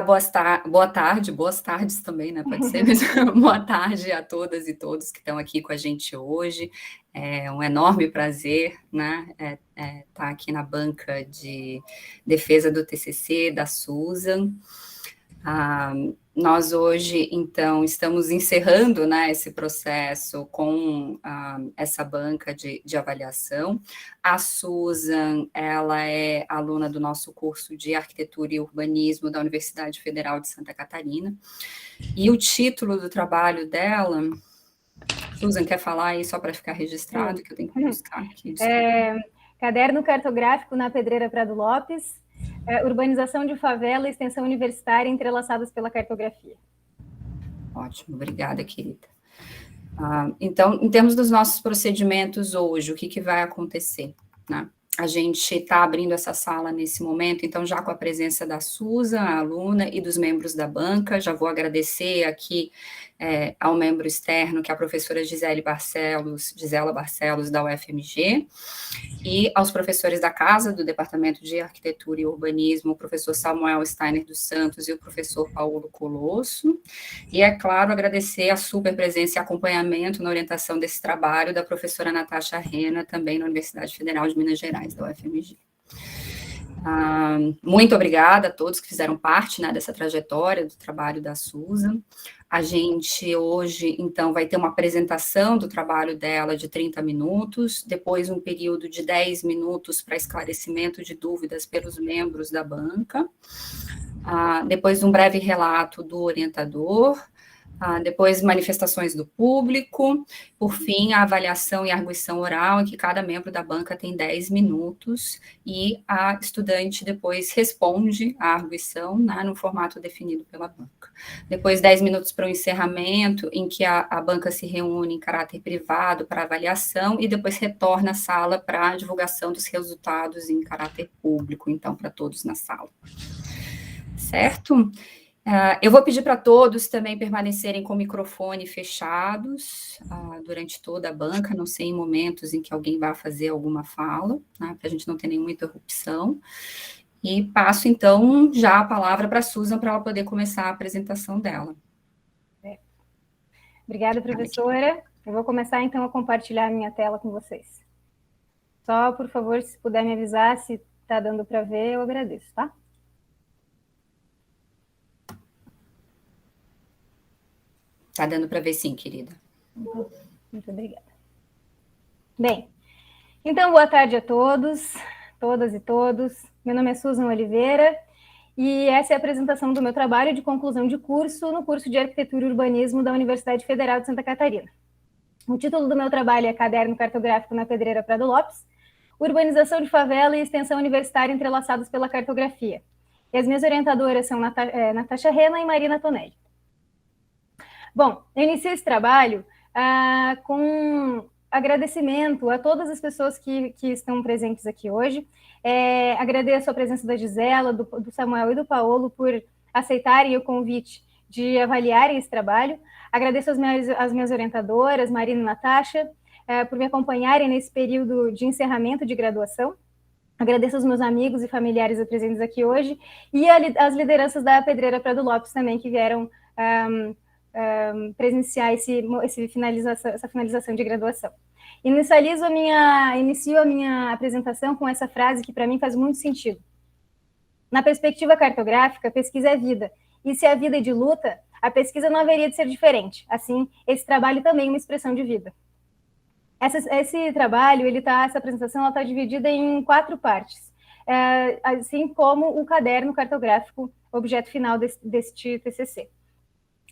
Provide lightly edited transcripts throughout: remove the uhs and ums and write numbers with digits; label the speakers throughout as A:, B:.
A: boas tardes também, né? Pode ser, mas boa tarde a todas e todos que estão aqui com a gente hoje. É um enorme prazer, né? Estar aqui na banca de defesa do TCC da Susan. Nós hoje, então, estamos encerrando, né, esse processo com essa banca de avaliação. A Susan, ela é aluna do nosso curso de Arquitetura e Urbanismo da Universidade Federal de Santa Catarina, e o título do trabalho dela, Susan, quer falar aí só para ficar registrado, que eu tenho que buscar aqui?
B: Caderno Cartográfico na Pedreira Prado Lopes, Urbanização de Favela e Extensão Universitária entrelaçadas pela cartografia.
A: Ótimo, obrigada, querida. Então, em termos dos nossos procedimentos hoje, o que vai acontecer, né? A gente está abrindo essa sala nesse momento, então já com a presença da Susan, a aluna, e dos membros da banca. Já vou agradecer aqui ao membro externo, que é a professora Gisela Barcelos, da UFMG, e aos professores da casa, do Departamento de Arquitetura e Urbanismo, o professor Samuel Steiner dos Santos e o professor Paulo Colosso. E, é claro, agradecer a super presença e acompanhamento na orientação desse trabalho da professora Natasha Rena, também na Universidade Federal de Minas Gerais, da UFMG. Muito obrigada a todos que fizeram parte, né, dessa trajetória do trabalho da Susan. A gente hoje, então, vai ter uma apresentação do trabalho dela de 30 minutos, depois um período de 10 minutos para esclarecimento de dúvidas pelos membros da banca, depois um breve relato do orientador, depois manifestações do público, por fim, a avaliação e arguição oral, em que cada membro da banca tem 10 minutos, e a estudante depois responde a arguição, né, no formato definido pela banca. Depois, 10 minutos para o encerramento, em que a banca se reúne em caráter privado para avaliação, e depois retorna à sala para a divulgação dos resultados em caráter público, então, para todos na sala. Certo? Eu vou pedir para todos também permanecerem com o microfone fechados durante toda a banca, não sei em momentos em que alguém vai fazer alguma fala, né, para a gente não ter nenhuma interrupção. E passo, então, já a palavra para a Susan, para ela poder começar a apresentação dela.
B: Obrigada, professora. Eu vou começar, então, a compartilhar a minha tela com vocês. Só, por favor, se puder me avisar se está dando para ver, eu agradeço, tá?
A: Está dando para ver sim, querida.
B: Muito obrigada. Bem, então, boa tarde a todos, todas e todos. Meu nome é Susan Oliveira e essa é a apresentação do meu trabalho de conclusão de curso no curso de Arquitetura e Urbanismo da Universidade Federal de Santa Catarina. O título do meu trabalho é Caderno Cartográfico na Pedreira Prado Lopes, Urbanização de Favela e Extensão Universitária entrelaçados pela cartografia. E as minhas orientadoras são Natasha Rena e Marina Tonelli. Bom, eu iniciei esse trabalho com agradecimento a todas as pessoas que estão presentes aqui hoje. Agradeço a presença da Gisela, do Samuel e do Paulo por aceitarem o convite de avaliarem esse trabalho. Agradeço as minhas orientadoras, Marina e Natasha, por me acompanharem nesse período de encerramento de graduação. Agradeço aos meus amigos e familiares presentes aqui hoje e as lideranças da Pedreira Prado Lopes também, que vieram presenciar essa finalização de graduação. Inicio a minha apresentação com essa frase que para mim faz muito sentido. Na perspectiva cartográfica, pesquisa é vida, e se a vida é de luta, a pesquisa não haveria de ser diferente. Assim, esse trabalho também é uma expressão de vida. Esse trabalho, essa apresentação está dividida em 4 partes, assim como o caderno cartográfico, objeto final deste TCC.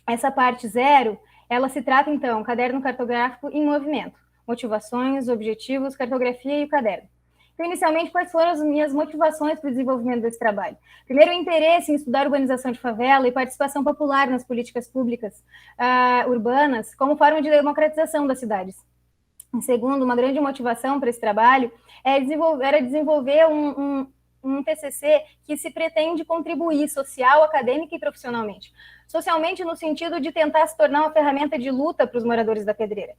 B: Essa parte 0, ela se trata, então, caderno cartográfico em movimento, motivações, objetivos, cartografia e o caderno. Então, inicialmente, quais foram as minhas motivações para o desenvolvimento desse trabalho? Primeiro, o interesse em estudar urbanização de favela e participação popular nas políticas públicas urbanas como forma de democratização das cidades. Segundo, uma grande motivação para esse trabalho era desenvolver um TCC que se pretende contribuir social, acadêmica e profissionalmente. Socialmente, no sentido de tentar se tornar uma ferramenta de luta para os moradores da Pedreira.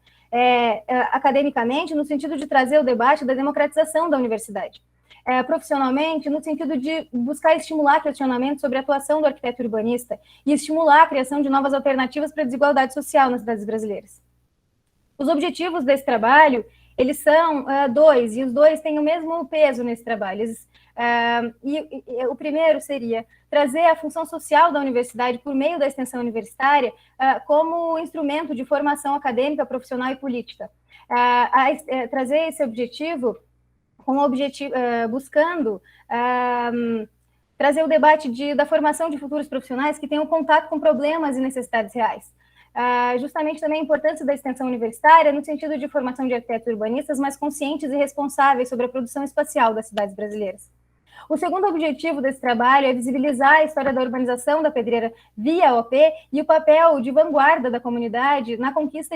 B: Academicamente, no sentido de trazer o debate da democratização da universidade. Profissionalmente, no sentido de buscar estimular questionamentos sobre a atuação do arquiteto urbanista e estimular a criação de novas alternativas para a desigualdade social nas cidades brasileiras. Os objetivos desse trabalho, eles são dois, e os dois têm o mesmo peso nesse trabalho. O primeiro seria trazer a função social da universidade por meio da extensão universitária como instrumento de formação acadêmica, profissional e política. Trazer esse objetivo buscando trazer o debate da formação de futuros profissionais que tenham contato com problemas e necessidades reais. Justamente também a importância da extensão universitária no sentido de formação de arquitetos urbanistas mais conscientes e responsáveis sobre a produção espacial das cidades brasileiras. O segundo objetivo desse trabalho é visibilizar a história da urbanização da Pedreira via a OP e o papel de vanguarda da comunidade na conquista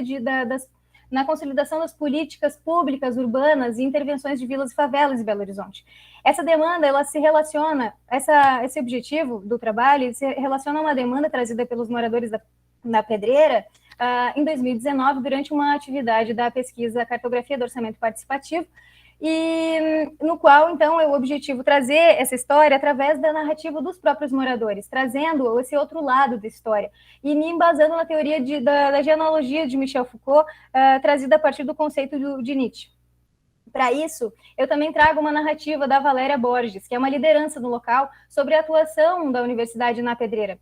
B: na consolidação das políticas públicas urbanas e intervenções de vilas e favelas em Belo Horizonte. Essa demanda, ela se relaciona, esse objetivo do trabalho se relaciona a uma demanda trazida pelos moradores da Pedreira em 2019, durante uma atividade da pesquisa Cartografia do Orçamento Participativo, e no qual, então, é o objetivo trazer essa história através da narrativa dos próprios moradores, trazendo esse outro lado da história, e me embasando na teoria da genealogia de Michel Foucault, trazida a partir do conceito de Nietzsche. Para isso, eu também trago uma narrativa da Valéria Borges, que é uma liderança no local, sobre a atuação da universidade na Pedreira.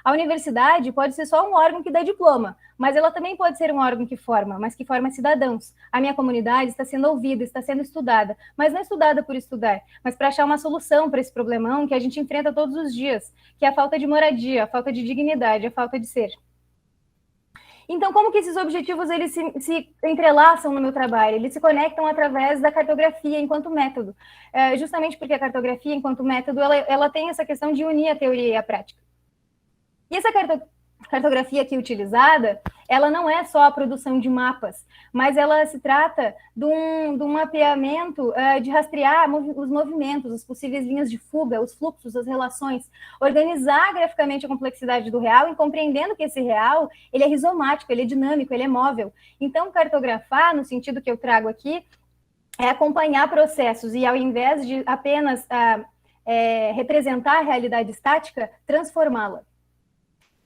B: A universidade pode ser só um órgão que dá diploma, mas ela também pode ser um órgão que forma, mas que forma cidadãos. A minha comunidade está sendo ouvida, está sendo estudada, mas não é estudada por estudar, mas para achar uma solução para esse problemão que a gente enfrenta todos os dias, que é a falta de moradia, a falta de dignidade, a falta de ser. Então, como que esses objetivos eles se entrelaçam no meu trabalho? Eles se conectam através da cartografia enquanto método, justamente porque a cartografia enquanto método ela tem essa questão de unir a teoria e a prática. E essa cartografia aqui utilizada, ela não é só a produção de mapas, mas ela se trata de um mapeamento de rastrear os movimentos, as possíveis linhas de fuga, os fluxos, as relações, organizar graficamente a complexidade do real e compreendendo que esse real, ele é rizomático, ele é dinâmico, ele é móvel. Então, cartografar, no sentido que eu trago aqui, é acompanhar processos e, ao invés de apenas representar a realidade estática, transformá-la.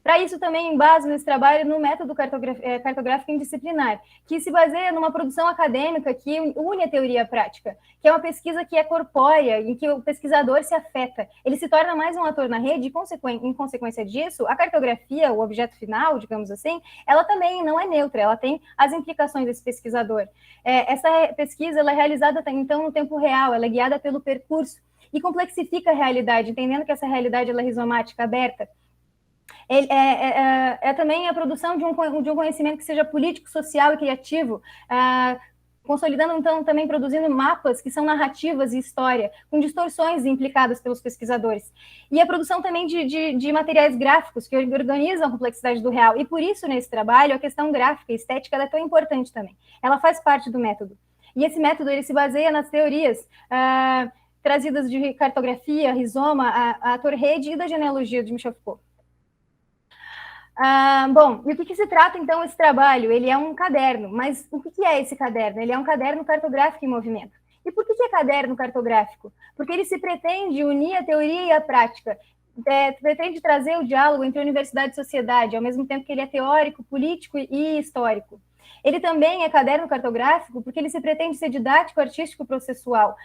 B: Para isso, também embaso nesse trabalho no método cartográfico indisciplinar, que se baseia numa produção acadêmica que une a teoria e a prática, que é uma pesquisa que é corpórea, em que o pesquisador se afeta. Ele se torna mais um ator na rede e, em consequência disso, a cartografia, o objeto final, digamos assim, ela também não é neutra, ela tem as implicações desse pesquisador. Essa pesquisa ela é realizada, então, no tempo real, ela é guiada pelo percurso e complexifica a realidade, entendendo que essa realidade ela é rizomática, aberta. Também a produção de um conhecimento que seja político, social e criativo, consolidando, então, também produzindo mapas que são narrativas e história, com distorções implicadas pelos pesquisadores. E a produção também de materiais gráficos que organizam a complexidade do real. E por isso, nesse trabalho, a questão gráfica e estética ela é tão importante também. Ela faz parte do método. E esse método ele se baseia nas teorias trazidas de cartografia, rizoma, a Torrede e da genealogia de Michel Foucault. Bom, e o que se trata, então, esse trabalho? Ele é um caderno, mas o que é esse caderno? Ele é um caderno cartográfico em movimento. E por que é caderno cartográfico? Porque ele se pretende unir a teoria e a prática, pretende trazer o diálogo entre universidade e sociedade, ao mesmo tempo que ele é teórico, político e histórico. Ele também é caderno cartográfico porque ele se pretende ser didático, artístico, processual,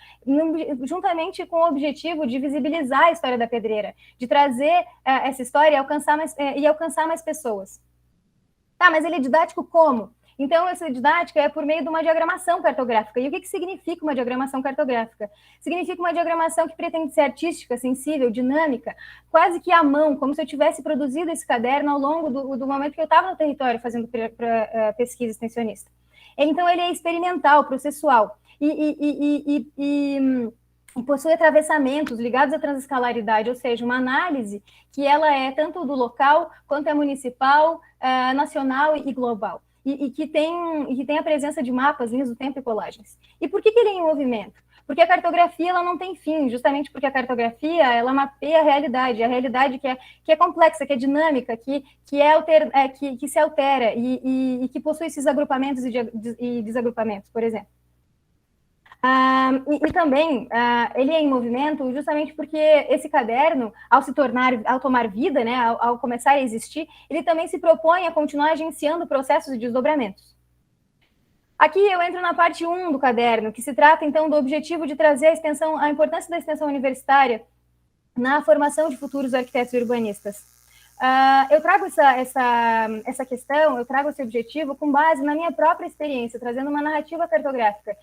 B: juntamente com o objetivo de visibilizar a história da Pedreira, de trazer essa história e alcançar mais pessoas. Tá, mas ele é didático como? Então, essa didática é por meio de uma diagramação cartográfica. E o que significa uma diagramação cartográfica? Significa uma diagramação que pretende ser artística, sensível, dinâmica, quase que à mão, como se eu tivesse produzido esse caderno ao longo do momento que eu estava no território fazendo pesquisa extensionista. Então, ele é experimental, processual, e possui atravessamentos ligados à transescalaridade, ou seja, uma análise que ela é tanto do local, quanto é municipal, nacional e global. E que tem a presença de mapas, linhas do tempo e colagens. E por que ele é em movimento? Porque a cartografia ela não tem fim, justamente porque a cartografia ela mapeia a realidade que é complexa, que é dinâmica, que se altera e que possui esses agrupamentos e desagrupamentos, por exemplo. E também ele é em movimento justamente porque esse caderno, ao tomar vida, né, ao começar a existir, ele também se propõe a continuar agenciando processos de desdobramentos. Aqui eu entro na parte 1 do caderno, que se trata, então, do objetivo de trazer a importância da extensão universitária na formação de futuros arquitetos e urbanistas. Eu trago essa questão, eu trago esse objetivo com base na minha própria experiência, trazendo uma narrativa cartográfica,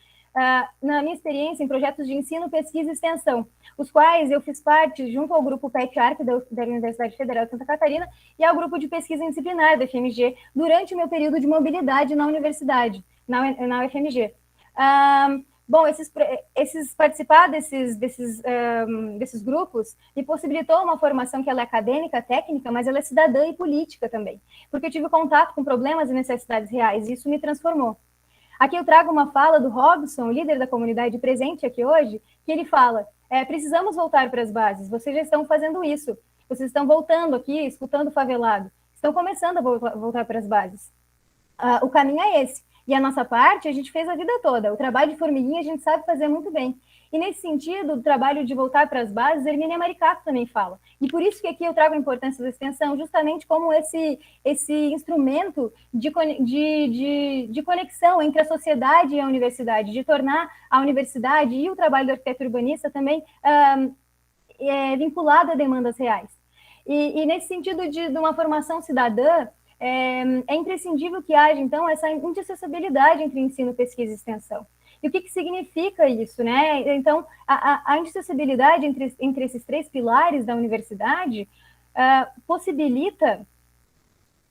B: na minha experiência em projetos de ensino, pesquisa e extensão, os quais eu fiz parte junto ao grupo PET-ARC da Universidade Federal de Santa Catarina e ao grupo de pesquisa disciplinar da UFMG durante o meu período de mobilidade na universidade, na UFMG. Bom, participar desses grupos me possibilitou uma formação que ela é acadêmica, técnica, mas ela é cidadã e política também, porque eu tive contato com problemas e necessidades reais, e isso me transformou. Aqui eu trago uma fala do Robson, líder da comunidade presente aqui hoje, que ele fala, precisamos voltar para as bases, vocês já estão fazendo isso, vocês estão voltando aqui, escutando o favelado, estão começando a voltar para as bases. O caminho é esse. E a nossa parte, a gente fez a vida toda. O trabalho de formiguinha a gente sabe fazer muito bem. E nesse sentido, o trabalho de voltar para as bases, Hermínia Maricato também fala. E por isso que aqui eu trago a importância da extensão, justamente como esse instrumento de conexão entre a sociedade e a universidade, de tornar a universidade e o trabalho do arquiteto urbanista também vinculado a demandas reais. E nesse sentido de uma formação cidadã, é imprescindível que haja, então, essa indissociabilidade entre ensino, pesquisa e extensão. E o que significa isso, né? Então, a indissociabilidade entre esses 3 pilares da universidade possibilita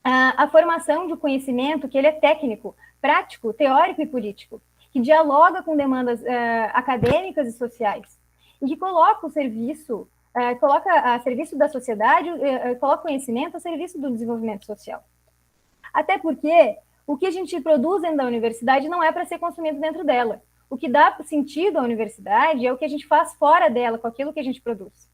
B: a formação de um conhecimento que ele é técnico, prático, teórico e político, que dialoga com demandas acadêmicas e sociais, e que coloca o serviço, coloca a serviço da sociedade, coloca o conhecimento a serviço do desenvolvimento social. Até porque o que a gente produz dentro da universidade não é para ser consumido dentro dela. O que dá sentido à universidade é o que a gente faz fora dela, com aquilo que a gente produz.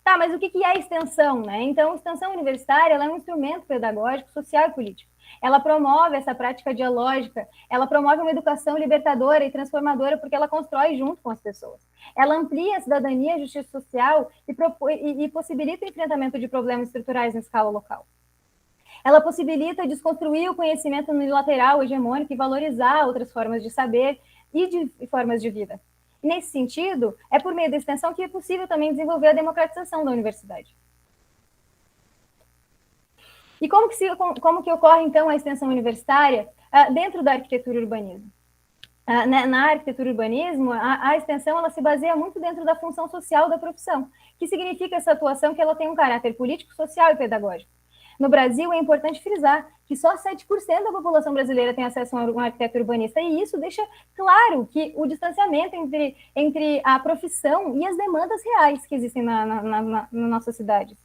B: Tá, mas o que é a extensão, né? Então, a extensão universitária ela é um instrumento pedagógico, social e político. Ela promove essa prática dialógica, ela promove uma educação libertadora e transformadora porque ela constrói junto com as pessoas. Ela amplia a cidadania e a justiça social e possibilita o enfrentamento de problemas estruturais em escala local. Ela possibilita desconstruir o conhecimento unilateral, hegemônico e valorizar outras formas de saber e de formas de vida. E nesse sentido, é por meio da extensão que é possível também desenvolver a democratização da universidade. E como que ocorre, então, a extensão universitária dentro da arquitetura e urbanismo? Na arquitetura e urbanismo, a extensão ela se baseia muito dentro da função social da profissão, que significa essa atuação que ela tem um caráter político, social e pedagógico. No Brasil, é importante frisar que só 7% da população brasileira tem acesso a um arquiteto urbanista, e isso deixa claro que o distanciamento entre a profissão e as demandas reais que existem na nossa cidade.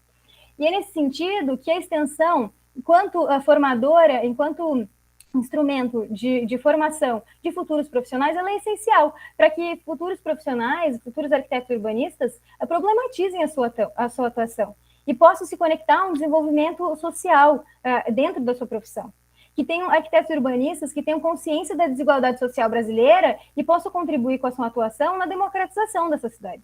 B: E é nesse sentido que a extensão, enquanto formadora, enquanto instrumento de formação de futuros profissionais, ela é essencial para que futuros profissionais, futuros arquitetos urbanistas, problematizem a sua atuação e possam se conectar a um desenvolvimento social dentro da sua profissão. Que tenham arquitetos urbanistas que tenham consciência da desigualdade social brasileira e possam contribuir com a sua atuação na democratização dessas cidades.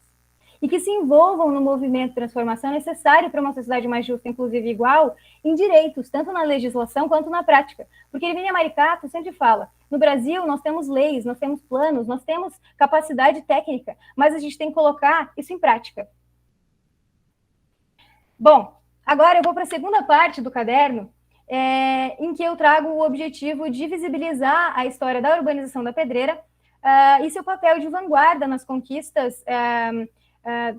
B: E que se envolvam no movimento de transformação necessário para uma sociedade mais justa, inclusiva e igual, em direitos, tanto na legislação quanto na prática. Porque Hermínia Maricato sempre fala, no Brasil nós temos leis, nós temos planos, nós temos capacidade técnica, mas a gente tem que colocar isso em prática. Bom, agora eu vou para a segunda parte do caderno, em que eu trago o objetivo de visibilizar a história da urbanização da Pedreira e seu papel de vanguarda nas conquistas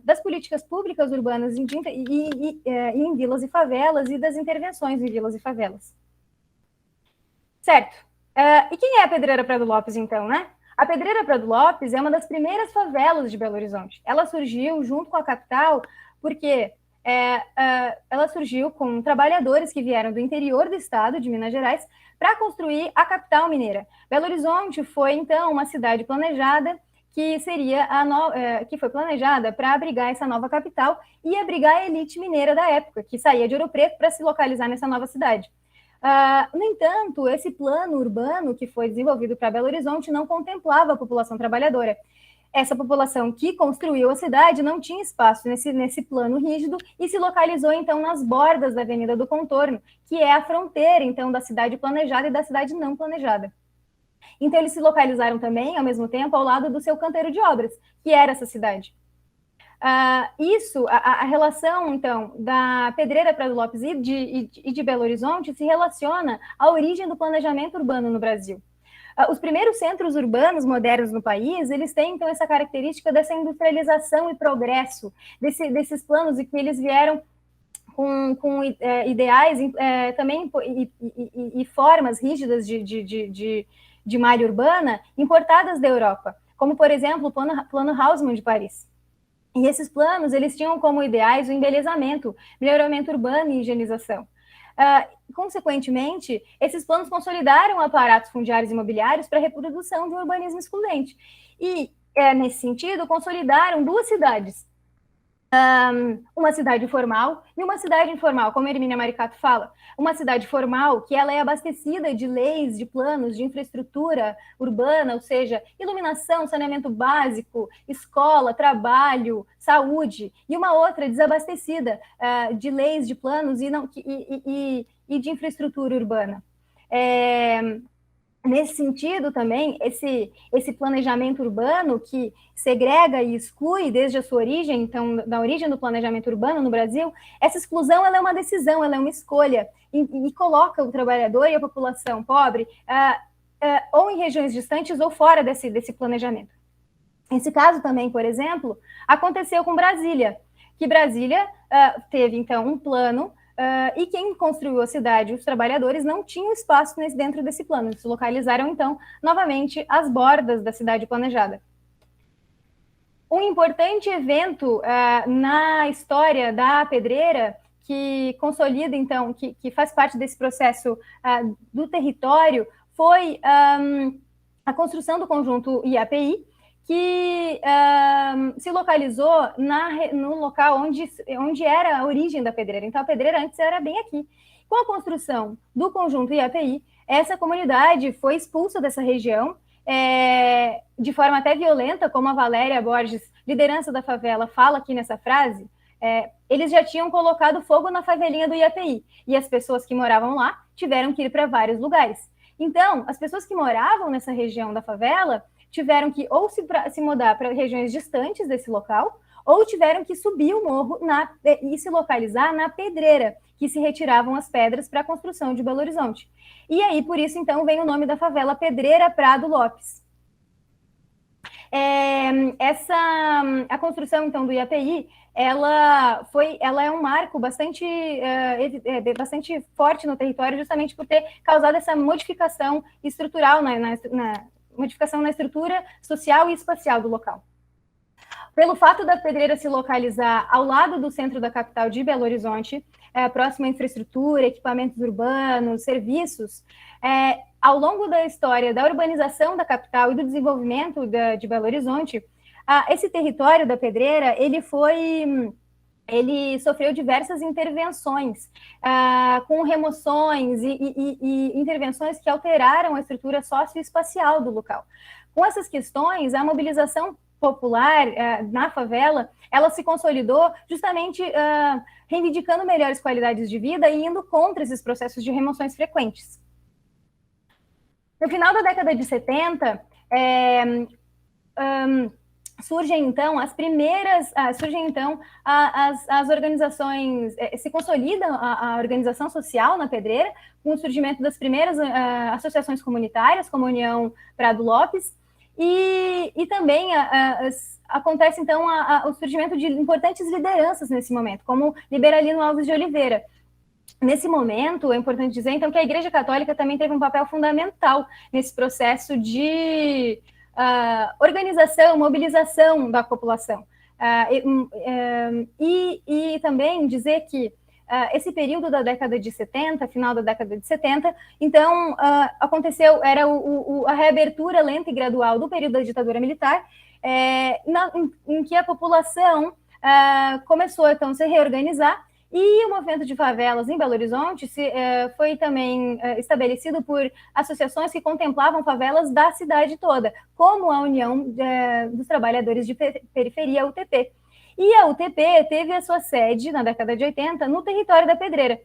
B: das políticas públicas urbanas em vilas e favelas e das intervenções em vilas e favelas. Certo. E quem é a Pedreira Prado Lopes, então, né? A Pedreira Prado Lopes é uma das primeiras favelas de Belo Horizonte. Ela surgiu junto com a capital porque ela surgiu com trabalhadores que vieram do interior do estado de Minas Gerais para construir a capital mineira. Belo Horizonte foi, então, uma cidade planejada que seria que foi planejada para abrigar essa nova capital e abrigar a elite mineira da época, que saía de Ouro Preto para se localizar nessa nova cidade. No entanto, esse plano urbano que foi desenvolvido para Belo Horizonte não contemplava a população trabalhadora. Essa população que construiu a cidade não tinha espaço nesse plano rígido e se localizou, então, nas bordas da Avenida do Contorno, que é a fronteira, então, da cidade planejada e da cidade não planejada. Então, eles se localizaram também, ao mesmo tempo, ao lado do seu canteiro de obras, que era essa cidade. A relação, então, da Pedreira Prado Lopes e de Belo Horizonte se relaciona à origem do planejamento urbano no Brasil. Os primeiros centros urbanos modernos no país, eles têm, então, essa característica dessa industrialização e progresso, desses planos e que eles vieram com ideais também e formas rígidas de malha urbana importadas da Europa, como, por exemplo, o plano Haussmann de Paris. E esses planos, eles tinham como ideais o embelezamento, melhoramento urbano e higienização. Consequentemente, esses planos consolidaram aparatos fundiários e imobiliários para a reprodução de um urbanismo excludente. E, nesse sentido, consolidaram duas cidades. Uma cidade formal e uma cidade informal, como a Hermínia Maricato fala. Uma cidade formal que ela é abastecida de leis, de planos, de infraestrutura urbana, ou seja, iluminação, saneamento básico, escola, trabalho, saúde, e uma outra desabastecida de leis, de planos e de infraestrutura urbana. Nesse sentido, também, esse planejamento urbano que segrega e exclui desde a sua origem, então, da origem do planejamento urbano no Brasil, essa exclusão ela é uma decisão, ela é uma escolha, e coloca o trabalhador e a população pobre ou em regiões distantes ou fora desse planejamento. Esse caso também, por exemplo, aconteceu com Brasília, que Brasília teve, então, um plano. E quem construiu a cidade, os trabalhadores, não tinham espaço dentro desse plano. Eles se localizaram, então, novamente, às bordas da cidade planejada. Um importante evento na história da Pedreira, que consolida, então, que faz parte desse processo do território, foi a construção do conjunto IAPI, que se localizou no local onde era a origem da Pedreira. Então, a Pedreira antes era bem aqui. Com a construção do conjunto IAPI, essa comunidade foi expulsa dessa região, de forma até violenta, como a Valéria Borges, liderança da favela, fala aqui nessa frase. Eles já tinham colocado fogo na favelinha do IAPI, e as pessoas que moravam lá tiveram que ir para vários lugares. Então, as pessoas que moravam nessa região da favela tiveram que ou se mudar para regiões distantes desse local, ou tiveram que subir o morro e se localizar na Pedreira, que se retiravam as pedras para a construção de Belo Horizonte. E aí, por isso, então, vem o nome da favela Pedreira Prado Lopes. A construção, então, do IAPI, ela é um marco bastante forte no território, justamente por ter causado essa modificação estrutural modificação na estrutura social e espacial do local. Pelo fato da Pedreira se localizar ao lado do centro da capital de Belo Horizonte, próximo à infraestrutura, equipamentos urbanos, serviços, ao longo da história da urbanização da capital e do desenvolvimento de Belo Horizonte, esse território da Pedreira, ele sofreu diversas intervenções, com remoções e intervenções que alteraram a estrutura socioespacial do local. Com essas questões, a mobilização popular na favela, ela se consolidou justamente reivindicando melhores qualidades de vida e indo contra esses processos de remoções frequentes. No final da década de 70, surgem então as organizações, se consolida a organização social na Pedreira, com o surgimento das primeiras associações comunitárias, como a União Prado Lopes, e também acontece então o surgimento de importantes lideranças nesse momento, como Liberalino Alves de Oliveira. Nesse momento, é importante dizer então que a Igreja Católica também teve um papel fundamental nesse processo de organização, mobilização da população. E também dizer que esse período da década de 70, final da década de 70, então aconteceu, era a reabertura lenta e gradual do período da ditadura militar, em que a população começou, então, a se reorganizar, e o movimento de favelas em Belo Horizonte foi também estabelecido por associações que contemplavam favelas da cidade toda, como a União dos Trabalhadores de Periferia, a UTP. E a UTP teve a sua sede, na década de 80, no território da Pedreira,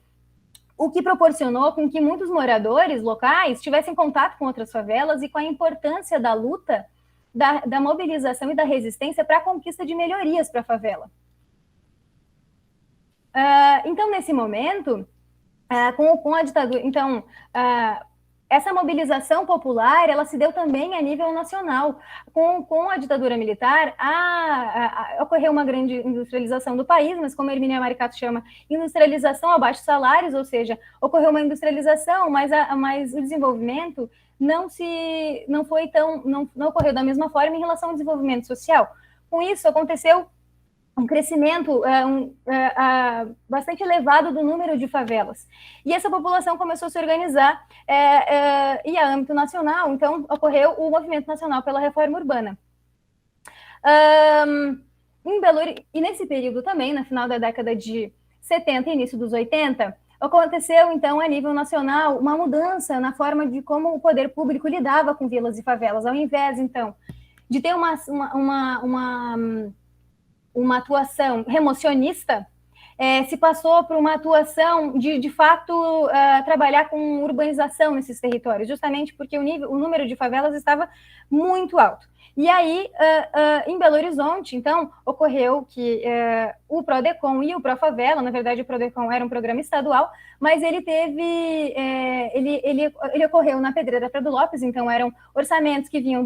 B: o que proporcionou com que muitos moradores locais tivessem contato com outras favelas e com a importância da luta, da mobilização e da resistência para a conquista de melhorias para a favela. Então, nesse momento, com a ditadura, então, essa mobilização popular, ela se deu também a nível nacional. Com a ditadura militar, ocorreu uma grande industrialização do país, mas como a Hermínia Maricato chama, industrialização a baixos salários, ou seja, ocorreu uma industrialização, mas o desenvolvimento não ocorreu da mesma forma em relação ao desenvolvimento social. Com isso, aconteceu um crescimento bastante elevado do número de favelas. E essa população começou a se organizar, e a âmbito nacional, então, ocorreu o Movimento Nacional pela Reforma Urbana. E nesse período também, no final da década de 70 e início dos 80, aconteceu, então, a nível nacional, uma mudança na forma de como o poder público lidava com vilas e favelas. Ao invés, então, de ter uma atuação remocionista, se passou por uma atuação de fato, trabalhar com urbanização nesses territórios, justamente porque o número de favelas estava muito alto. E aí, em Belo Horizonte, então, ocorreu que o Prodecon e o Profavela, na verdade, o Prodecon era um programa estadual, mas ele ocorreu na Pedreira Prado Lopes, então eram orçamentos que vinham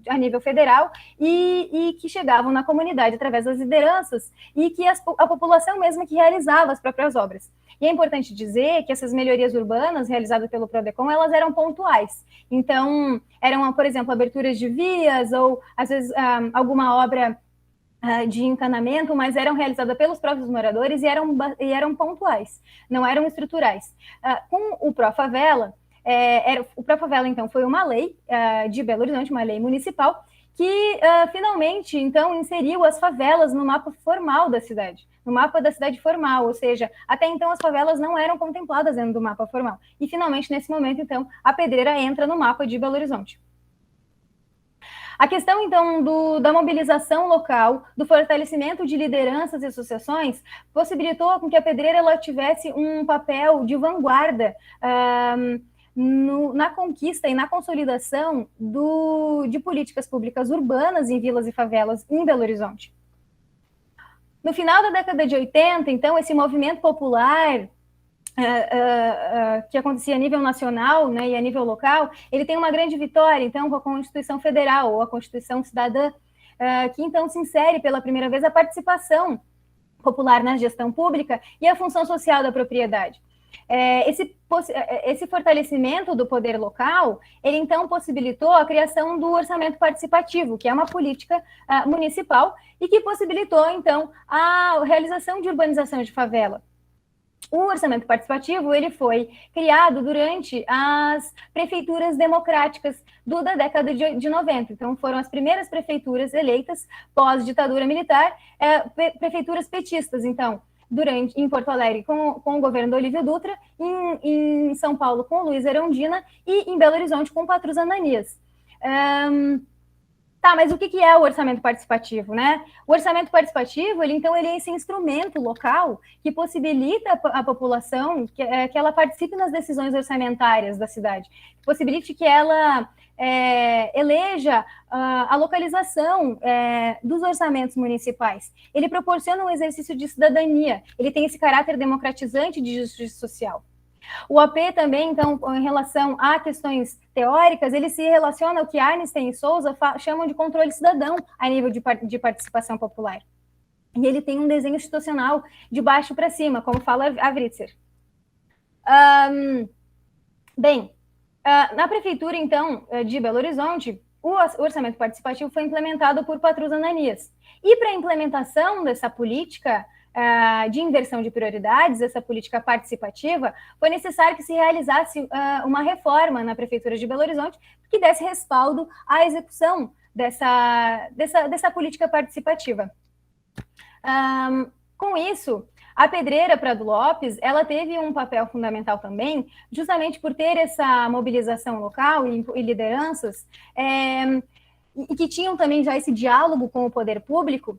B: a nível federal e que chegavam na comunidade através das lideranças e que a população mesma que realizava as próprias obras. E é importante dizer que essas melhorias urbanas realizadas pelo Prodecon, elas eram pontuais. Então, eram, por exemplo, aberturas de vias ou, às vezes, alguma obra de encanamento, mas eram realizadas pelos próprios moradores e eram pontuais, não eram estruturais. Com o Profavela, o Profavela, então, foi uma lei de Belo Horizonte, uma lei municipal, que finalmente, então, inseriu as favelas no mapa formal da cidade, no mapa da cidade formal, ou seja, até então as favelas não eram contempladas dentro do mapa formal. E finalmente, nesse momento, então, a Pedreira entra no mapa de Belo Horizonte. A questão, então, da mobilização local, do fortalecimento de lideranças e associações, possibilitou com que a Pedreira ela tivesse um papel de vanguarda na conquista e na consolidação de políticas públicas urbanas em vilas e favelas em Belo Horizonte. No final da década de 80, então, esse movimento popular que acontecia a nível nacional, né, e a nível local, ele tem uma grande vitória, então, com a Constituição Federal, ou a Constituição Cidadã, que, então, se insere pela primeira vez a participação popular na gestão pública e a função social da propriedade. Esse fortalecimento do poder local, ele então possibilitou a criação do orçamento participativo, que é uma política municipal e que possibilitou, então, a realização de urbanização de favela. O orçamento participativo ele foi criado durante as prefeituras democráticas da década de 90. Então, foram as primeiras prefeituras eleitas pós-ditadura militar, prefeituras petistas, então, em Porto Alegre com o governo do Olívio Dutra, em São Paulo com o Luiz Erundina e em Belo Horizonte com o Patrus Ananias. Mas o que é o orçamento participativo, né? O orçamento participativo, ele é esse instrumento local que possibilita a população que ela participe nas decisões orçamentárias da cidade, que possibilite que ela eleja a localização dos orçamentos municipais. Ele proporciona um exercício de cidadania, ele tem esse caráter democratizante de justiça social. O AP também, então, em relação a questões teóricas, ele se relaciona ao que Arnstein e Souza chamam de controle cidadão a nível de participação popular. E ele tem um desenho institucional de baixo para cima, como fala a Writzer. Na prefeitura, então, de Belo Horizonte, o orçamento participativo foi implementado por Patrus Ananias. E para a implementação dessa política de inversão de prioridades, essa política participativa, foi necessário que se realizasse uma reforma na Prefeitura de Belo Horizonte que desse respaldo à execução dessa política participativa. Com isso, a Pedreira Prado Lopes, ela teve um papel fundamental também, justamente por ter essa mobilização local e lideranças, e que tinham também já esse diálogo com o poder público.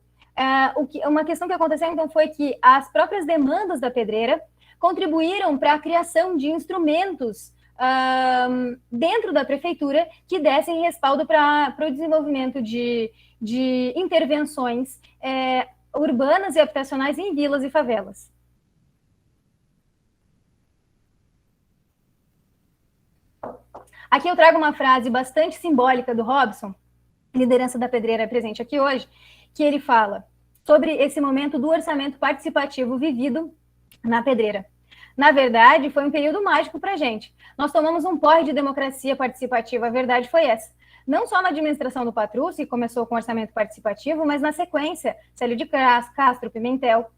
B: Uma questão que aconteceu, então, foi que as próprias demandas da Pedreira contribuíram para a criação de instrumentos dentro da prefeitura que dessem respaldo para o desenvolvimento de intervenções urbanas e habitacionais em vilas e favelas. Aqui eu trago uma frase bastante simbólica do Robson, liderança da Pedreira presente aqui hoje, que ele fala sobre esse momento do orçamento participativo vivido na Pedreira. Na verdade, foi um período mágico para a gente. Nós tomamos um porre de democracia participativa, a verdade foi essa. Não só na administração do Patrus, que começou com orçamento participativo, mas na sequência, Célio de Castro, Pimentel.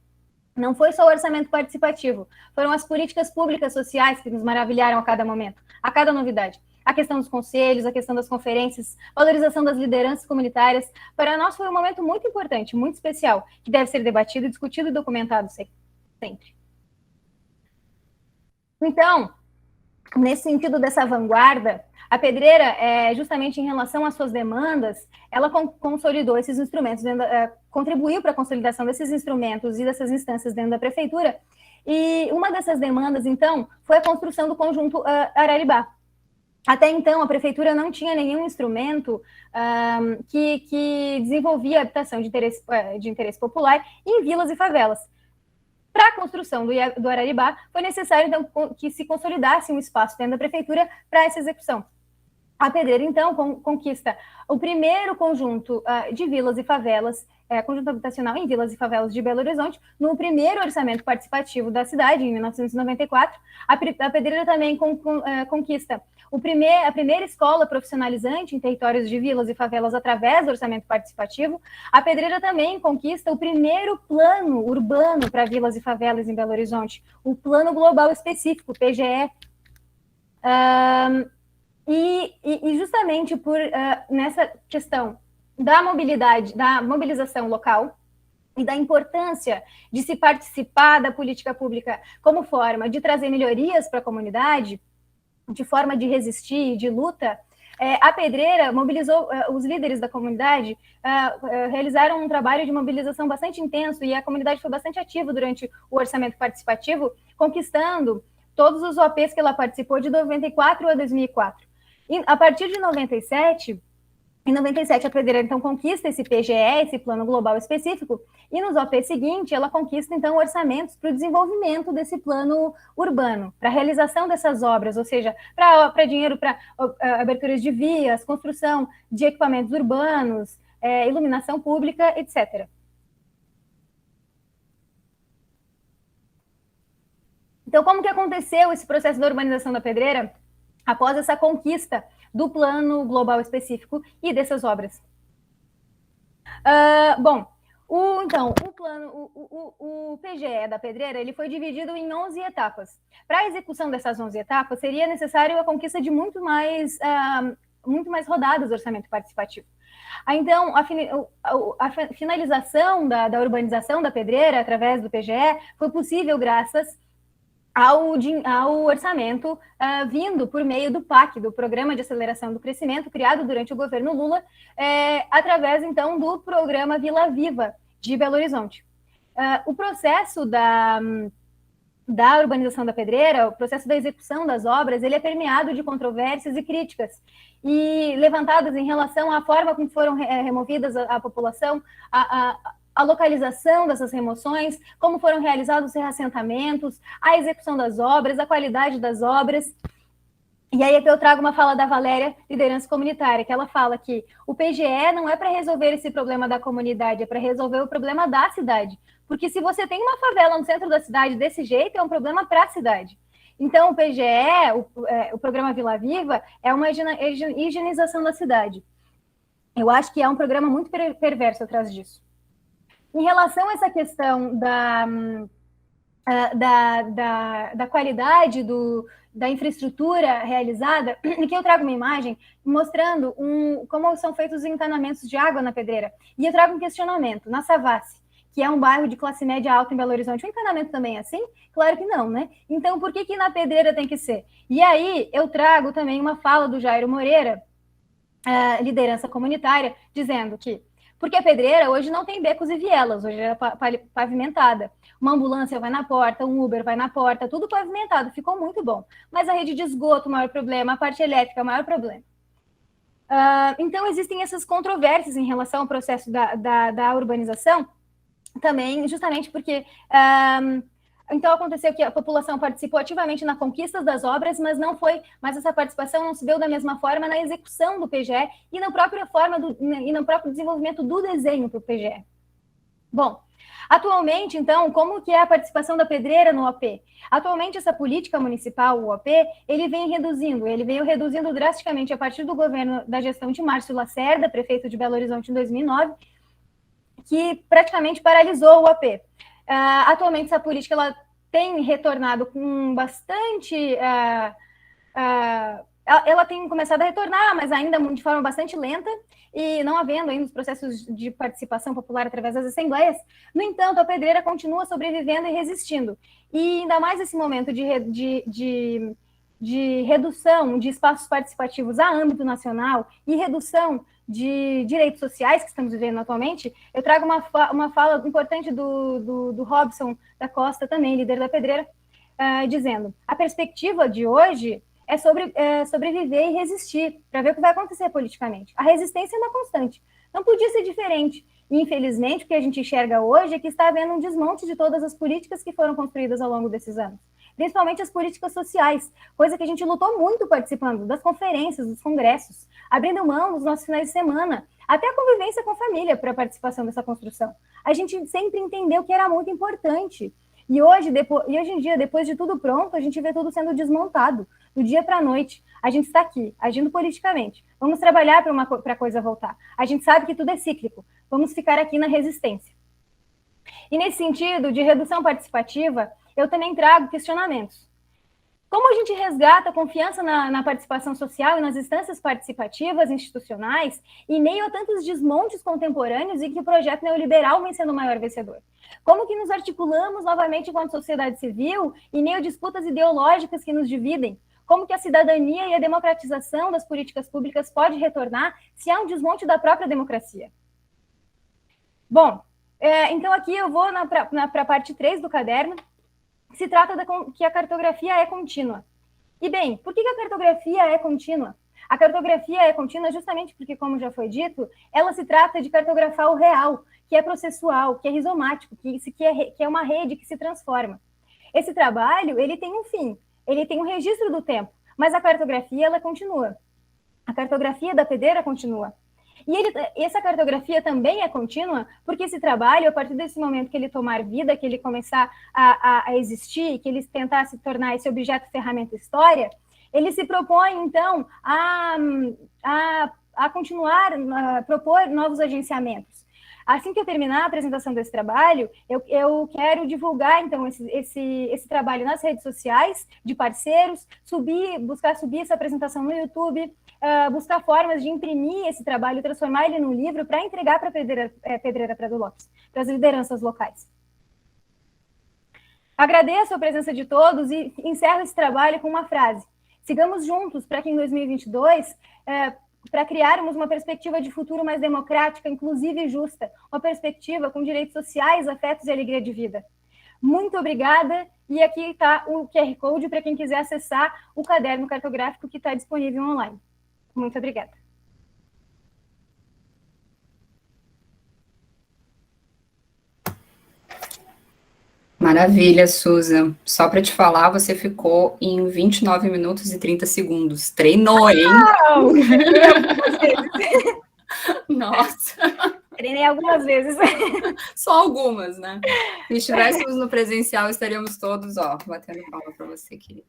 B: Não foi só o orçamento participativo, foram as políticas públicas sociais que nos maravilharam a cada momento, a cada novidade. A questão dos conselhos, a questão das conferências, valorização das lideranças comunitárias. Para nós foi um momento muito importante, muito especial, que deve ser debatido, discutido e documentado sempre. Então, nesse sentido dessa vanguarda, a Pedreira, justamente em relação às suas demandas, ela consolidou esses instrumentos, contribuiu para a consolidação desses instrumentos e dessas instâncias dentro da prefeitura, e uma dessas demandas, então, foi a construção do conjunto Araribá. Até então, a prefeitura não tinha nenhum instrumento que desenvolvia habitação de interesse popular em vilas e favelas. Para a construção do Araribá, foi necessário, então, que se consolidasse um espaço dentro da prefeitura para essa execução. A Pedreira, então, conquista o primeiro conjunto de vilas e favelas, conjunto habitacional em vilas e favelas de Belo Horizonte, no primeiro orçamento participativo da cidade, em 1994. A Pedreira também conquista a primeira escola profissionalizante em territórios de vilas e favelas através do orçamento participativo. A Pedreira também conquista o primeiro plano urbano para vilas e favelas em Belo Horizonte, o Plano Global Específico, PGE. E justamente por nessa questão da mobilidade, da mobilização local e da importância de se participar da política pública como forma de trazer melhorias para a comunidade, de forma de resistir, de luta, a Pedreira mobilizou os líderes da comunidade, realizaram um trabalho de mobilização bastante intenso e a comunidade foi bastante ativa durante o orçamento participativo, conquistando todos os OPs que ela participou de 94 a 2004. E a partir de 97, em 97 a Pedreira, então, conquista esse PGE, esse Plano Global Específico, e nos OP seguintes ela conquista, então, orçamentos para o desenvolvimento desse plano urbano, para a realização dessas obras, ou seja, para dinheiro para aberturas de vias, construção de equipamentos urbanos, iluminação pública, etc. Então, como que aconteceu esse processo da urbanização da Pedreira após essa conquista do Plano Global Específico e dessas obras? O PGE da Pedreira ele foi dividido em 11 etapas. Para a execução dessas 11 etapas, seria necessário a conquista de muito mais rodadas do orçamento participativo. Então, a finalização da urbanização da Pedreira, através do PGE, foi possível graças ao orçamento vindo por meio do PAC, do Programa de Aceleração do Crescimento, criado durante o governo Lula, através, então, do Programa Vila Viva de Belo Horizonte. O processo da urbanização da Pedreira, o processo da execução das obras, ele é permeado de controvérsias e críticas, e levantadas em relação à forma como foram removidas a população, a localização dessas remoções, como foram realizados os reassentamentos, a execução das obras, a qualidade das obras. E aí aqui eu trago uma fala da Valéria, liderança comunitária, que ela fala que o PGE não é para resolver esse problema da comunidade, é para resolver o problema da cidade. Porque se você tem uma favela no centro da cidade desse jeito, é um problema para a cidade. Então, o PGE, o Programa Vila Viva, é uma higienização da cidade. Eu acho que é um programa muito perverso atrás disso. Em relação a essa questão da qualidade da infraestrutura realizada, e que eu trago uma imagem mostrando como são feitos os encanamentos de água na Pedreira. E eu trago um questionamento. Na Savassi, que é um bairro de classe média alta em Belo Horizonte, o encanamento também é assim? Claro que não, né? Então, por que na Pedreira tem que ser? E aí, eu trago também uma fala do Jairo Moreira, liderança comunitária, dizendo que porque a Pedreira hoje não tem becos e vielas, hoje é pavimentada. Uma ambulância vai na porta, um Uber vai na porta, tudo pavimentado, ficou muito bom. Mas a rede de esgoto, o maior problema, a parte elétrica, o maior problema. Então, existem essas controvérsias em relação ao processo da urbanização, também justamente porque... Então, aconteceu que a população participou ativamente na conquista das obras, mas essa participação não se deu da mesma forma na execução do PGE e no próprio desenvolvimento do desenho para o PGE. Bom, atualmente, então, como que é a participação da Pedreira no OP? Atualmente, essa política municipal, o OP, ele veio reduzindo drasticamente a partir do governo da gestão de Márcio Lacerda, prefeito de Belo Horizonte em 2009, que praticamente paralisou o OP. Atualmente, essa política ela tem retornado com bastante... ela tem começado a retornar, mas ainda de forma bastante lenta, e não havendo ainda os processos de participação popular através das assembleias. No entanto, a Pedreira continua sobrevivendo e resistindo. E ainda mais nesse momento de redução de espaços participativos a âmbito nacional e redução de direitos sociais que estamos vivendo atualmente, eu trago uma fala importante do Robson da Costa, também líder da Pedreira, dizendo: a perspectiva de hoje é sobreviver e resistir, para ver o que vai acontecer politicamente. A resistência é uma constante, não podia ser diferente. E, infelizmente, o que a gente enxerga hoje é que está havendo um desmonte de todas as políticas que foram construídas ao longo desses anos, principalmente as políticas sociais, coisa que a gente lutou muito participando das conferências, dos congressos, abrindo mão dos nossos finais de semana, até a convivência com a família para a participação dessa construção. A gente sempre entendeu que era muito importante. E hoje em dia, depois de tudo pronto, a gente vê tudo sendo desmontado, do dia para a noite. A gente está aqui, agindo politicamente. Vamos trabalhar para a coisa voltar. A gente sabe que tudo é cíclico. Vamos ficar aqui na resistência. E nesse sentido de redução participativa, eu também trago questionamentos. Como a gente resgata a confiança na participação social e nas instâncias participativas institucionais, em meio a tantos desmontes contemporâneos e que o projeto neoliberal vem sendo o maior vencedor? Como que nos articulamos novamente enquanto sociedade civil, em meio a disputas ideológicas que nos dividem? Como que a cidadania e a democratização das políticas públicas pode retornar se há um desmonte da própria democracia? Bom, então aqui eu vou para a parte 3 do caderno, que se trata que a cartografia é contínua. E bem, por que a cartografia é contínua? A cartografia é contínua justamente porque, como já foi dito, ela se trata de cartografar o real, que é processual, que é rizomático, que é uma rede que se transforma. Esse trabalho, ele tem um fim, ele tem um registro do tempo, mas a cartografia, ela continua. A cartografia da Pedreira continua. E essa cartografia também é contínua, porque esse trabalho, a partir desse momento que ele tomar vida, que ele começar a existir, que ele tentar se tornar esse objeto, ferramenta, história, ele se propõe, então, a continuar, a propor novos agenciamentos. Assim que eu terminar a apresentação desse trabalho, eu quero divulgar, então, esse trabalho nas redes sociais de parceiros, buscar subir essa apresentação no YouTube, buscar formas de imprimir esse trabalho, transformar ele num livro para entregar para a Pedreira Prado Lopes, para as lideranças locais. Agradeço a presença de todos e encerro esse trabalho com uma frase: sigamos juntos para que em 2022... para criarmos uma perspectiva de futuro mais democrática, inclusiva e justa, uma perspectiva com direitos sociais, afetos e alegria de vida. Muito obrigada, e aqui está o QR Code para quem quiser acessar o caderno cartográfico que está disponível online. Muito obrigada.
A: Maravilha, Susan. Só para te falar, você ficou em 29 minutos e 30 segundos. Treinou, hein?
B: Uau!
A: Nossa!
B: Treinei algumas vezes.
A: Só algumas, né? Se estivéssemos no presencial, estaríamos todos, ó, batendo palma para você, querida.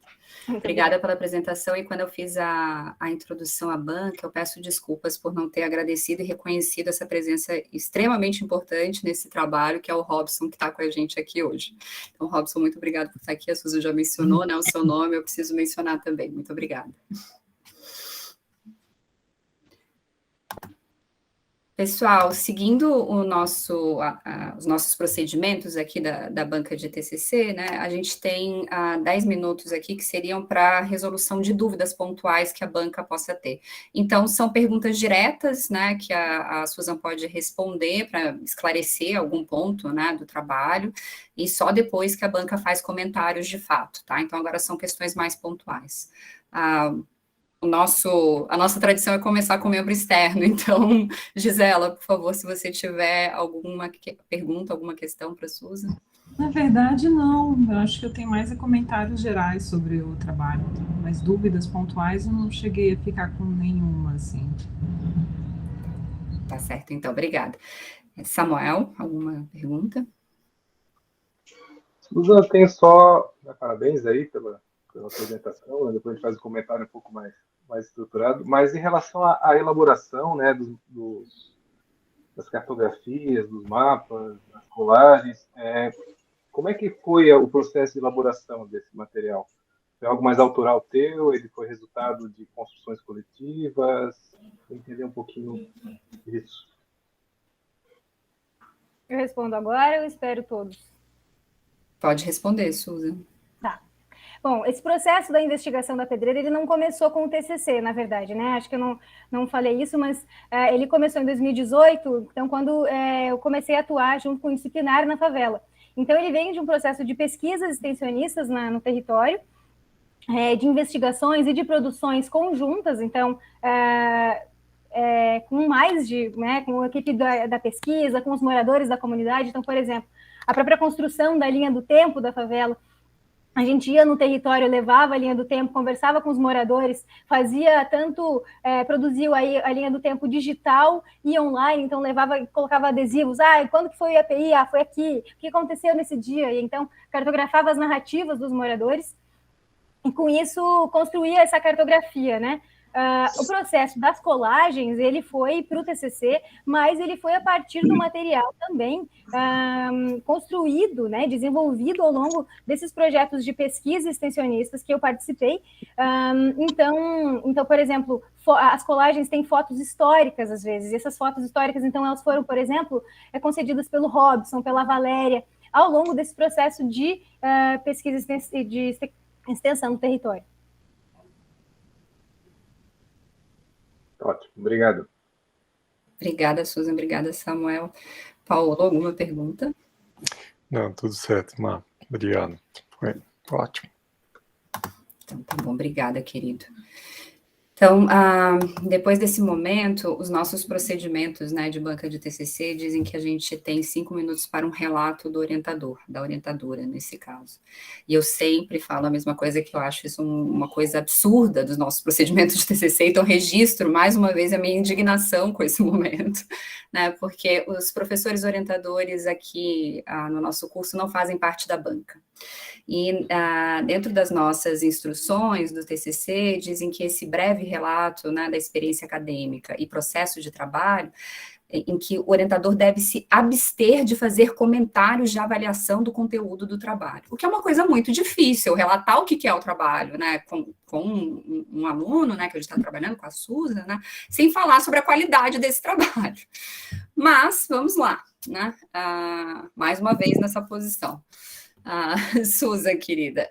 A: Obrigada pela apresentação, e quando eu fiz a introdução à banca, eu peço desculpas por não ter agradecido e reconhecido essa presença extremamente importante nesse trabalho, que é o Robson, que está com a gente aqui hoje. Então, Robson, muito obrigada por estar aqui. A Suzy já mencionou, né, o seu nome, eu preciso mencionar também. Muito obrigada. Pessoal, seguindo os nossos procedimentos aqui da banca de TCC, né, a gente tem 10 minutos aqui que seriam para resolução de dúvidas pontuais que a banca possa ter. Então, são perguntas diretas, né, que a Susan pode responder para esclarecer algum ponto, né, do trabalho, e só depois que a banca faz comentários de fato, tá? Então, agora são questões mais pontuais. A nossa tradição é começar com membro externo, então, Gisela, por favor, se você tiver alguma pergunta, alguma questão para a Susan.
C: Na verdade, não. Eu acho que eu tenho mais comentários gerais sobre o trabalho, mas dúvidas pontuais eu não cheguei a ficar com nenhuma, assim.
A: Tá certo, então, obrigada. Samuel, alguma pergunta?
D: Susan, tenho só parabéns aí pela apresentação, né? Depois a gente faz um comentário um pouco mais estruturado, mas em relação à elaboração, né, das cartografias, dos mapas, das colagens, como é que foi o processo de elaboração desse material? Foi algo mais autoral teu? Ele foi resultado de construções coletivas? Vou entender um pouquinho disso.
B: Eu respondo agora, eu espero todos.
A: Pode responder, Susan.
B: Tá. Bom, esse processo da investigação da pedreira, ele não começou com o TCC, na verdade, né? Acho que eu não falei isso, mas ele começou em 2018, então quando eu comecei a atuar junto com o Disciplinar na favela. Então ele vem de um processo de pesquisas extensionistas no território, de investigações e de produções conjuntas, então com mais de, né, com a equipe da pesquisa, com os moradores da comunidade. Então, por exemplo, a própria construção da linha do tempo da favela, a gente ia no território, levava a linha do tempo, conversava com os moradores, fazia tanto, produziu aí a linha do tempo digital e online, então colocava adesivos, quando que foi o EPI? Foi aqui, o que aconteceu nesse dia? E então cartografava as narrativas dos moradores, e com isso construía essa cartografia, né? O processo das colagens, ele foi para o TCC, mas ele foi a partir do material também construído, né, desenvolvido ao longo desses projetos de pesquisa extensionistas que eu participei. Então, por exemplo, as colagens têm fotos históricas, às vezes, e essas fotos históricas, então, elas foram, por exemplo, concedidas pelo Robson, pela Valéria, ao longo desse processo de pesquisa de extensão do território.
D: Ótimo, obrigado.
A: Obrigada, Susan, obrigada, Samuel. Paulo, alguma pergunta?
E: Não, tudo certo, Má. Obrigado. Foi ótimo.
A: Então, tá bom, obrigada, querido. Então, depois desse momento, os nossos procedimentos, né, de banca de TCC dizem que a gente tem 5 minutos para um relato do orientador, da orientadora, nesse caso. E eu sempre falo a mesma coisa, que eu acho isso uma coisa absurda dos nossos procedimentos de TCC, então registro, mais uma vez, a minha indignação com esse momento, né, porque os professores orientadores aqui no nosso curso não fazem parte da banca. E dentro das nossas instruções do TCC, dizem que esse breve relato, né, da experiência acadêmica e processo de trabalho, em que o orientador deve se abster de fazer comentários de avaliação do conteúdo do trabalho, o que é uma coisa muito difícil, relatar o que é o trabalho, né, com um aluno, né, que a gente está trabalhando com a Susan, né, sem falar sobre a qualidade desse trabalho. Mas, vamos lá, né, mais uma vez nessa posição. Susan, querida,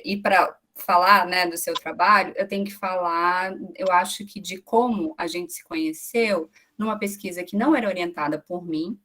A: e para falar, né, do seu trabalho, eu tenho que falar, eu acho que de como a gente se conheceu numa pesquisa que não era orientada por mim,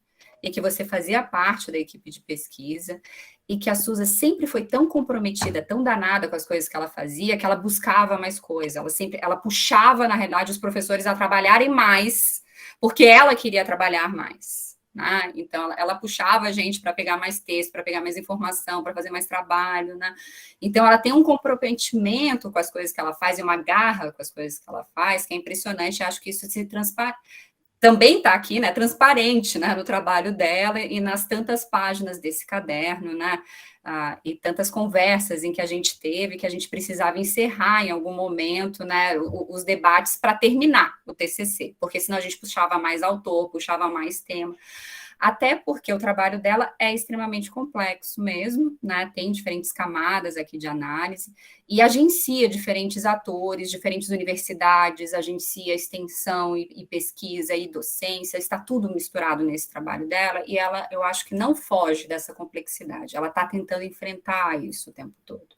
A: e que você fazia parte da equipe de pesquisa, e que a Susan sempre foi tão comprometida, tão danada com as coisas que ela fazia, que ela buscava mais coisa, ela puxava, na realidade, os professores a trabalharem mais, porque ela queria trabalhar mais. Né? Então, ela puxava a gente para pegar mais texto, para pegar mais informação, para fazer mais trabalho, né? Então, ela tem um comprometimento com as coisas que ela faz, e uma garra com as coisas que ela faz, que é impressionante. Acho que isso se também está aqui, né, transparente, né, no trabalho dela e nas tantas páginas desse caderno, né, e tantas conversas em que a gente teve, que a gente precisava encerrar em algum momento, né, os debates para terminar o TCC, porque senão a gente puxava mais autor, puxava mais tema. Até porque o trabalho dela é extremamente complexo mesmo, né? Tem diferentes camadas aqui de análise, e agencia diferentes atores, diferentes universidades, agencia extensão e pesquisa e docência, está tudo misturado nesse trabalho dela, e ela, eu acho que não foge dessa complexidade, ela está tentando enfrentar isso o tempo todo.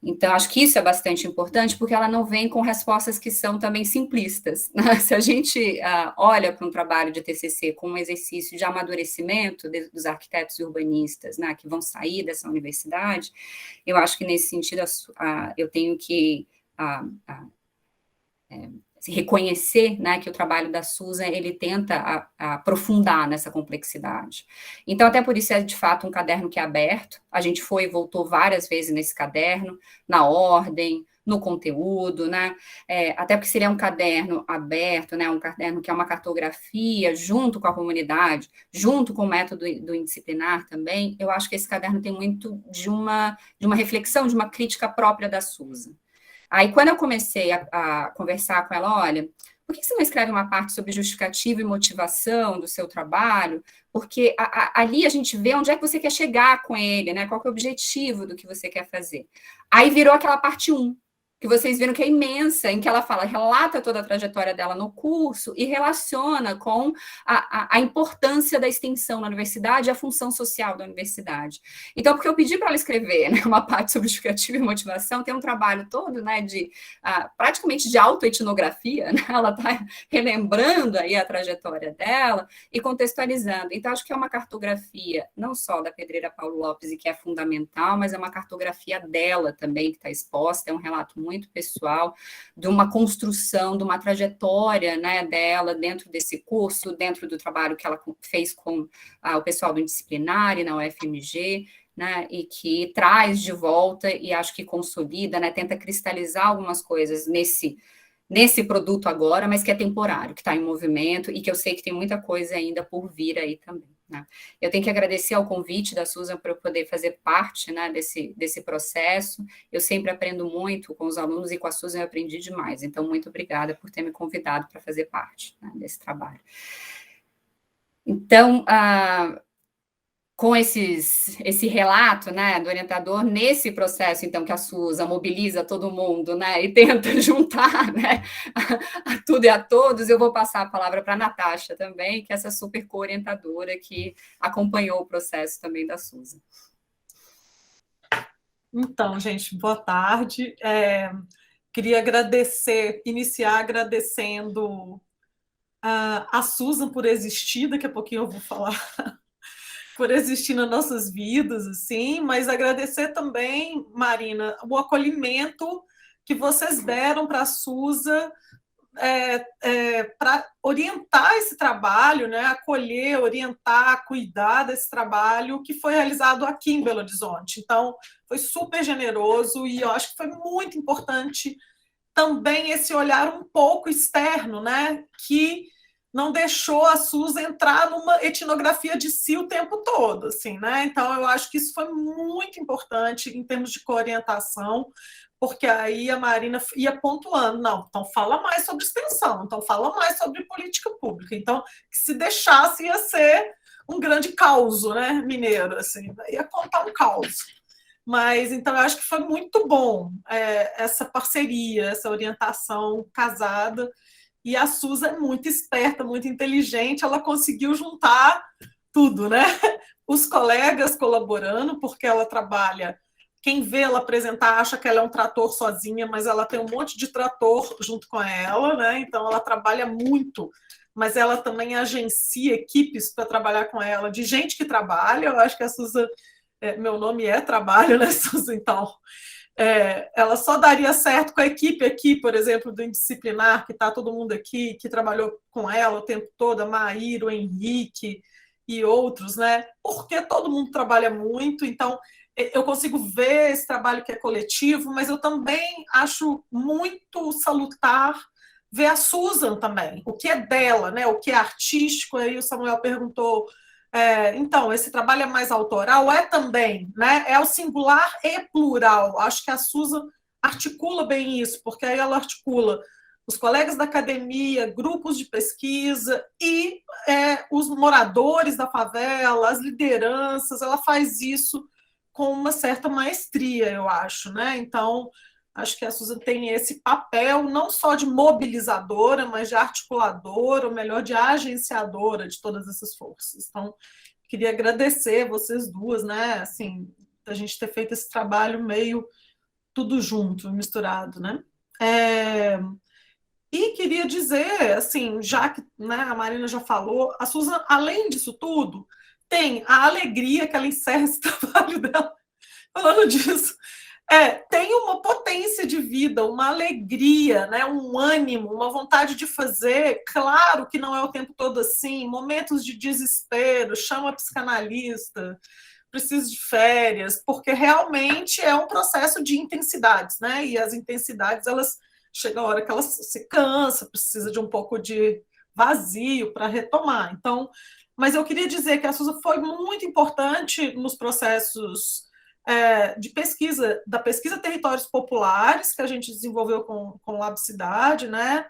A: Então, acho que isso é bastante importante, porque ela não vem com respostas que são também simplistas, né? Se a gente olha para um trabalho de TCC com um exercício de amadurecimento dos arquitetos e urbanistas, né, que vão sair dessa universidade, eu acho que, nesse sentido, eu tenho que reconhecer, né, que o trabalho da Susan, ele tenta aprofundar nessa complexidade. Então, até por isso é, de fato, um caderno que é aberto, a gente foi e voltou várias vezes nesse caderno, na ordem, no conteúdo, né, até porque seria um caderno aberto, né, um caderno que é uma cartografia junto com a comunidade, junto com o método do indisciplinar também, eu acho que esse caderno tem muito de uma reflexão, de uma crítica própria da Susan. Aí, quando eu comecei a conversar com ela, olha, por que você não escreve uma parte sobre justificativa e motivação do seu trabalho? Porque ali a gente vê onde é que você quer chegar com ele, né? Qual que é o objetivo do que você quer fazer. Aí virou aquela parte 1, que vocês viram que é imensa, em que ela relata toda a trajetória dela no curso e relaciona com a importância da extensão na universidade e a função social da universidade. Então, porque eu pedi para ela escrever, né, uma parte sobre justificativa e motivação, tem um trabalho todo, né, praticamente de autoetnografia, né, ela está relembrando aí a trajetória dela e contextualizando. Então, acho que é uma cartografia, não só da Pedreira Paulo Lopes, e que é fundamental, mas é uma cartografia dela também, que está exposta, é um relato muito pessoal, de uma construção, de uma trajetória, né, dela dentro desse curso, dentro do trabalho que ela fez com o pessoal do Indisciplinar e na UFMG, né, e que traz de volta e acho que consolida, né, tenta cristalizar algumas coisas nesse produto agora, mas que é temporário, que está em movimento e que eu sei que tem muita coisa ainda por vir aí também. Né? Eu tenho que agradecer ao convite da Susan para eu poder fazer parte, né, desse processo. Eu sempre aprendo muito com os alunos e com a Susan eu aprendi demais. Então, muito obrigada por ter me convidado para fazer parte, né, desse trabalho. Então, com esse relato, né, do orientador, nesse processo, então, que a Susan mobiliza todo mundo, né, e tenta juntar, né, a tudo e a todos, eu vou passar a palavra para a Natasha também, que é essa super co-orientadora que acompanhou o processo também da Susan.
F: Então, gente, boa tarde. Queria iniciar agradecendo a Susan por existir, daqui a pouquinho eu vou falar por existir nas nossas vidas, assim, mas agradecer também, Marina, o acolhimento que vocês deram para a Susan para orientar esse trabalho, né? Acolher, orientar, cuidar desse trabalho que foi realizado aqui em Belo Horizonte. Então, foi super generoso e eu acho que foi muito importante também esse olhar um pouco externo, né? Que não deixou a Susan entrar numa etnografia de si o tempo todo, assim, né? Então, eu acho que isso foi muito importante em termos de coorientação, porque aí a Marina ia pontuando, não, então fala mais sobre extensão, então fala mais sobre política pública, então, que se deixasse ia ser um grande caos, né, mineiro, assim, ia contar um caos. Mas, então, eu acho que foi muito bom essa parceria, essa orientação casada. E a Susan é muito esperta, muito inteligente, ela conseguiu juntar tudo, né? Os colegas colaborando, porque ela trabalha, quem vê ela apresentar acha que ela é um trator sozinha, mas ela tem um monte de trator junto com ela, né? Então ela trabalha muito, mas ela também agencia equipes para trabalhar com ela, de gente que trabalha. Eu acho que a Susan, meu nome é trabalho, né, Susan? Então, ela só daria certo com a equipe aqui, por exemplo, do Indisciplinar, que está todo mundo aqui, que trabalhou com ela o tempo todo, a Maíra, o Henrique e outros, né? Porque todo mundo trabalha muito, então eu consigo ver esse trabalho que é coletivo, mas eu também acho muito salutar ver a Susan também, o que é dela, né? O que é artístico. Aí o Samuel perguntou, então, esse trabalho é mais autoral? É também, né? É o singular e plural. Acho que a Susan articula bem isso, porque aí ela articula os colegas da academia, grupos de pesquisa e os moradores da favela, as lideranças. Ela faz isso com uma certa maestria, eu acho, né? Então, acho que a Susan tem esse papel não só de mobilizadora, mas de articuladora, ou melhor, de agenciadora de todas essas forças. Então, queria agradecer vocês duas, né? Assim, a gente ter feito esse trabalho meio tudo junto, misturado, né? E queria dizer, assim, já que, né, a Marina já falou, a Susan, além disso tudo, tem a alegria que ela encerra esse trabalho dela falando disso. Tem uma potência de vida, uma alegria, né, um ânimo, uma vontade de fazer. Claro que não é o tempo todo assim, momentos de desespero, chama psicanalista, preciso de férias, porque realmente é um processo de intensidades, né? E as intensidades, elas chega a hora que ela se cansa, precisa de um pouco de vazio para retomar. Então, mas eu queria dizer que a Susan foi muito importante nos processos de pesquisa, da pesquisa Territórios Populares, que a gente desenvolveu com o Lab Cidade, né?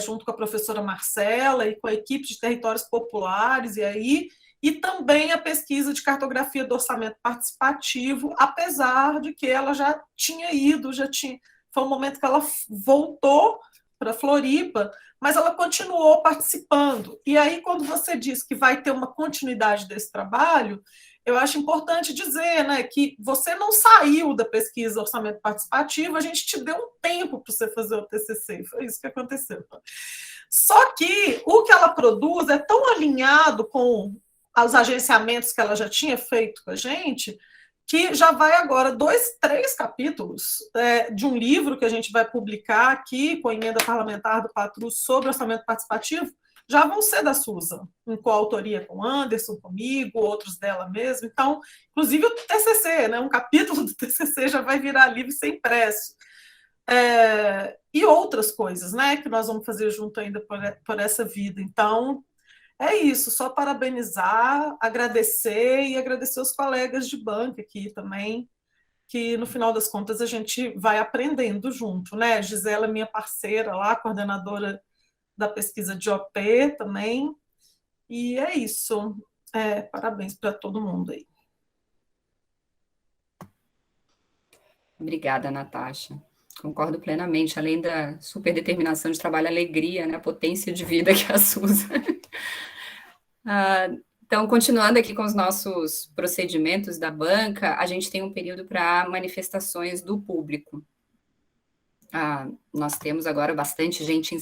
F: Junto com a professora Marcela e com a equipe de Territórios Populares, e também a pesquisa de cartografia do orçamento participativo, apesar de que ela já tinha ido, foi um momento que ela voltou para Floripa, mas ela continuou participando. E aí, quando você diz que vai ter uma continuidade desse trabalho, eu acho importante dizer, né, que você não saiu da pesquisa orçamento participativo, a gente te deu um tempo para você fazer o TCC, foi isso que aconteceu. Só que o que ela produz é tão alinhado com os agenciamentos que ela já tinha feito com a gente, que já vai agora 3 capítulos de um livro que a gente vai publicar aqui com a emenda parlamentar do Patrus sobre orçamento participativo, já vão ser da Susan, em coautoria com Anderson, comigo, outros dela mesmo. Então, inclusive o TCC, né, um capítulo do TCC já vai virar livro sem impresso. E outras coisas, né, que nós vamos fazer junto ainda por essa vida. Então, é isso, só parabenizar, agradecer e agradecer os colegas de banca aqui também, que no final das contas a gente vai aprendendo junto, né? Gisela, minha parceira lá, coordenadora da pesquisa de OP também, e é isso. Parabéns para todo mundo aí.
A: Obrigada, Natasha. Concordo plenamente, além da super determinação de trabalho, alegria, né, a potência de vida que a Susan. Então, continuando aqui com os nossos procedimentos da banca, a gente tem um período para manifestações do público. Nós temos agora bastante gente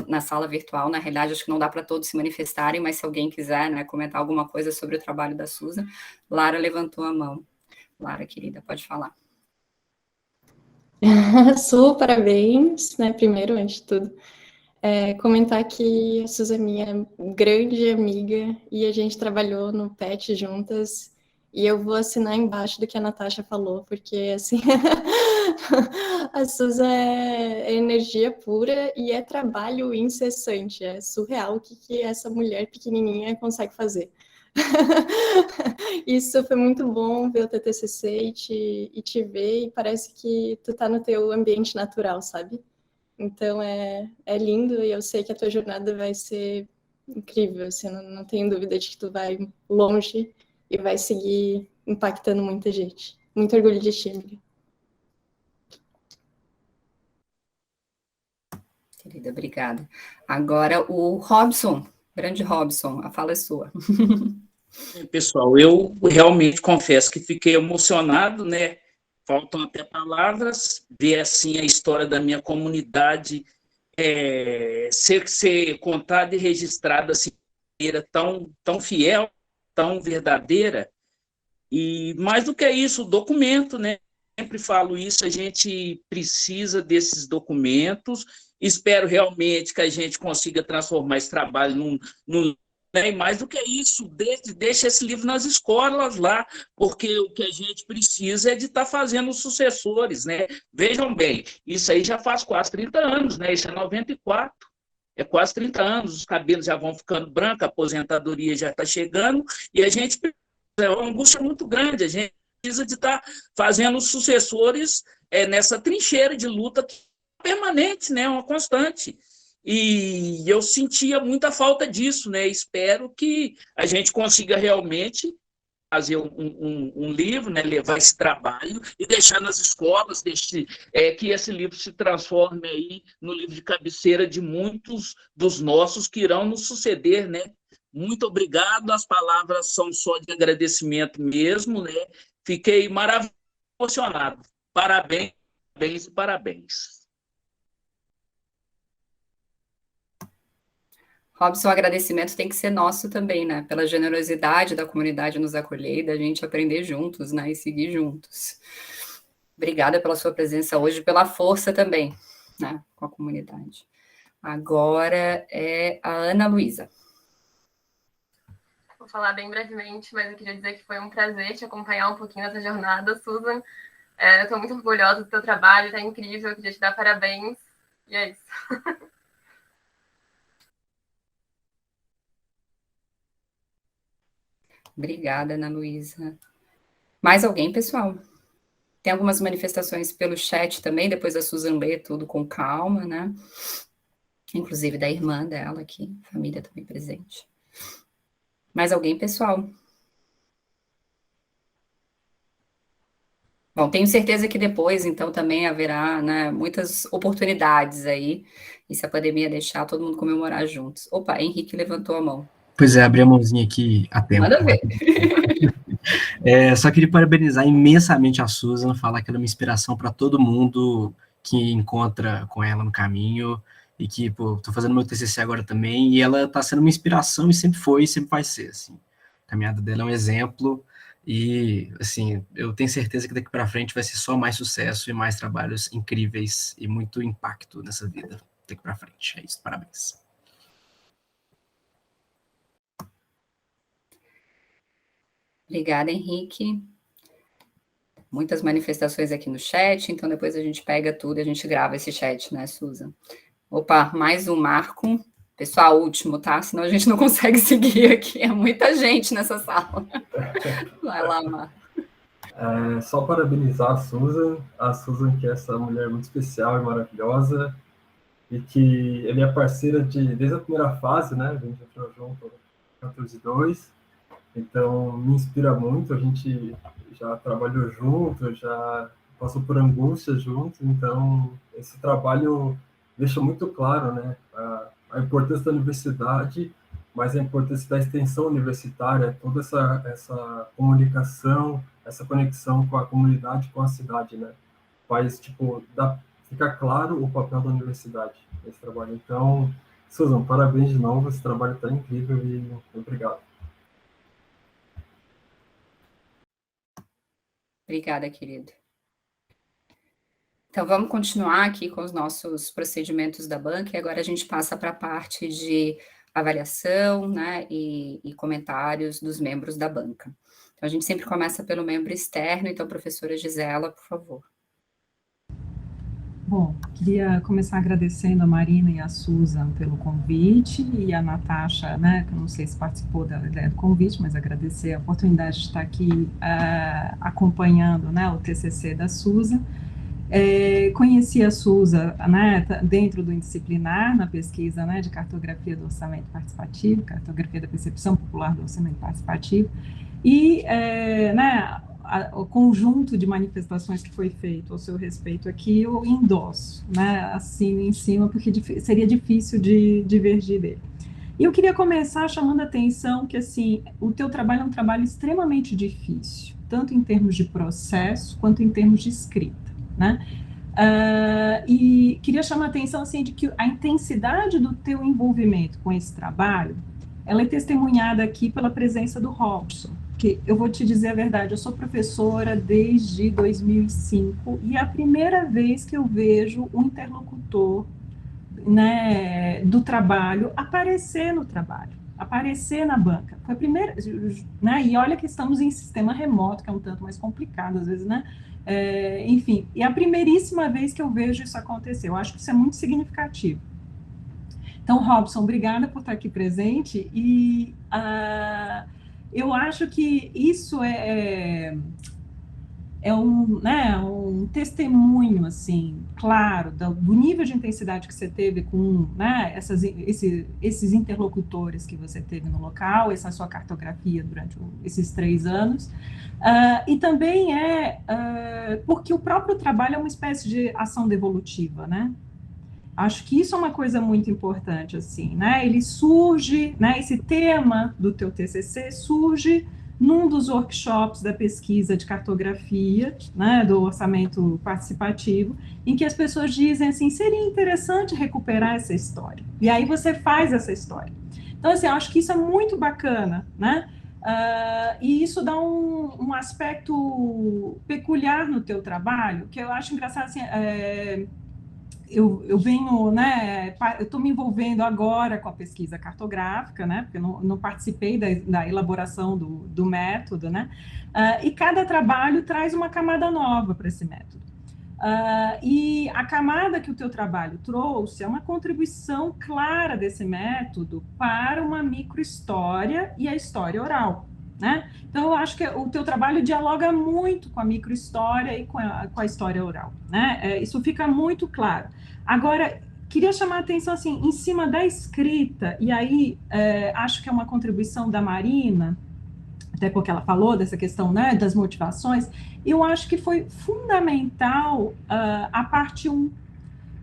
A: na sala virtual, na realidade acho que não dá para todos se manifestarem, mas se alguém quiser, né, comentar alguma coisa sobre o trabalho da Susan, Lara levantou a mão. Lara, querida, pode falar.
G: Su, parabéns, né, primeiro, antes de tudo. Comentar que a Susan é minha grande amiga e a gente trabalhou no PET juntas e eu vou assinar embaixo do que a Natasha falou, porque, assim, a Susan é energia pura e é trabalho incessante, é surreal o que essa mulher pequenininha consegue fazer. Isso foi muito bom ver o teu TCC e te ver, e parece que tu tá no teu ambiente natural, sabe? Então é lindo e eu sei que a tua jornada vai ser incrível, assim, não tenho dúvida de que tu vai longe e vai seguir impactando muita gente. Muito orgulho de ti, amiga.
A: Querida, obrigada. Agora o Robson, grande Robson, a fala é sua.
H: Pessoal, eu realmente confesso que fiquei emocionado, né? Faltam até palavras, ver assim a história da minha comunidade ser contada e registrada assim, de maneira tão fiel, tão verdadeira. E mais do que isso, o documento, né? Sempre falo isso, a gente precisa desses documentos. Espero realmente que a gente consiga transformar esse trabalho num né? E mais do que isso, deixa esse livro nas escolas lá, porque o que a gente precisa é de estar fazendo os sucessores, né? Vejam bem, isso aí já faz quase 30 anos, né? Isso é 94. É quase 30 anos, os cabelos já vão ficando brancos, a aposentadoria já está chegando, e a gente é uma angústia muito grande, a gente precisa de estar fazendo os sucessores nessa trincheira de luta permanente, né, uma constante. E eu sentia muita falta disso, né? Espero que a gente consiga realmente fazer um livro, né, levar esse trabalho e deixar nas escolas, que esse livro se transforme aí no livro de cabeceira de muitos dos nossos que irão nos suceder, né? Muito obrigado, as palavras são só de agradecimento mesmo, né? Fiquei maravilhoso, emocionado. Parabéns, parabéns e parabéns.
A: Robson, o agradecimento tem que ser nosso também, né? Pela generosidade da comunidade nos acolher e da gente aprender juntos, né? E seguir juntos. Obrigada pela sua presença hoje, pela força também, né? Com a comunidade. Agora é a Ana Luísa.
I: Vou falar bem brevemente, mas eu queria dizer que foi um prazer te acompanhar um pouquinho nessa jornada, Susan. Eu estou muito orgulhosa do teu trabalho, está incrível, eu queria te dar parabéns. E é isso.
A: Obrigada, Ana Luísa. Mais alguém, pessoal? Tem algumas manifestações pelo chat também, depois a Susan lê tudo com calma, né? Inclusive da irmã dela aqui, família também presente. Mais alguém, pessoal? Bom, tenho certeza que depois, então, também haverá, né, muitas oportunidades aí, e se a pandemia deixar, todo mundo comemorar juntos. Opa, Henrique levantou a mão.
J: Pois é, abri a mãozinha aqui a tempo.
A: Manda ver.
J: Só queria parabenizar imensamente a Susan, falar que ela é uma inspiração para todo mundo que encontra com ela no caminho, e que, pô, tô fazendo meu TCC agora também, e ela tá sendo uma inspiração, e sempre foi, e sempre vai ser, assim. A caminhada dela é um exemplo, e, assim, eu tenho certeza que daqui para frente vai ser só mais sucesso e mais trabalhos incríveis e muito impacto nessa vida daqui para frente. É isso, parabéns.
A: Obrigada, Henrique. Muitas manifestações aqui no chat, então depois a gente pega tudo e a gente grava esse chat, né, Susan? Opa, mais um Marco. Pessoal, último, tá? Senão a gente não consegue seguir aqui. É muita gente nessa sala. Vai lá, Marco.
K: Só parabenizar a Susan, que é essa mulher muito especial e maravilhosa, e que ele é parceira desde a primeira fase, né? A gente entrou junto em 14-2, então me inspira muito, a gente já trabalhou junto, já passou por angústias juntos, então esse trabalho deixa muito claro, né, a importância da universidade, mas a importância da extensão universitária, toda essa comunicação, essa conexão com a comunidade, com a cidade, né, faz, fica claro o papel da universidade nesse trabalho. Então, Susan, parabéns de novo, esse trabalho está incrível e obrigado.
A: Obrigada, querido. Então, vamos continuar aqui com os nossos procedimentos da banca, e agora a gente passa para a parte de avaliação, né, e comentários dos membros da banca. Então, a gente sempre começa pelo membro externo, então, professora Gisela, por favor.
C: Bom, queria começar agradecendo a Marina e a Susan pelo convite, e a Natasha, né, que eu não sei se participou da ideia do convite, mas agradecer a oportunidade de estar aqui acompanhando, né, o TCC da Susan. Conheci a Susan, né, dentro do indisciplinar, na pesquisa, né, de cartografia do orçamento participativo, cartografia da percepção popular do orçamento participativo, e né, o conjunto de manifestações que foi feito ao seu respeito aqui, eu endosso, né, assim em cima, porque seria difícil de divergir dele. E eu queria começar chamando a atenção que, assim, o teu trabalho é um trabalho extremamente difícil, tanto em termos de processo, quanto em termos de escrita, né? E queria chamar a atenção, assim, de que a intensidade do teu envolvimento com esse trabalho, ela é testemunhada aqui pela presença do Robson, que eu vou te dizer a verdade, eu sou professora desde 2005, e é a primeira vez que eu vejo um interlocutor, né, do trabalho aparecer no trabalho. aparecer na banca. Foi a primeira, né? E olha que estamos em sistema remoto, que é um tanto mais complicado, às vezes, né? Enfim, e a primeiríssima vez que eu vejo isso acontecer. Eu acho que isso é muito significativo. Então, Robson, obrigada por estar aqui presente, e eu acho que isso é um testemunho, assim, claro, do nível de intensidade que você teve com, né, esses interlocutores que você teve no local, essa sua cartografia durante esses 3 anos, e também porque o próprio trabalho é uma espécie de ação devolutiva, né? Acho que isso é uma coisa muito importante, assim, né? Ele surge, né? Esse tema do teu TCC surge num dos workshops da pesquisa de cartografia, né? Do orçamento participativo, em que as pessoas dizem assim, seria interessante recuperar essa história. E aí você faz essa história. Então, assim, eu acho que isso é muito bacana, né? E isso dá um aspecto peculiar no teu trabalho, que eu acho engraçado, assim, eu venho, né, eu estou me envolvendo agora com a pesquisa cartográfica, né, porque eu não participei da elaboração do método, né, e cada trabalho traz uma camada nova para esse método. E a camada que o teu trabalho trouxe é uma contribuição clara desse método para uma microhistória e a história oral, né? Então, eu acho que o teu trabalho dialoga muito com a microhistória e com a história oral, né? Isso fica muito claro. Agora, queria chamar a atenção, assim, em cima da escrita, e aí acho que é uma contribuição da Marina, até porque ela falou dessa questão, né, das motivações, eu acho que foi fundamental a parte 1,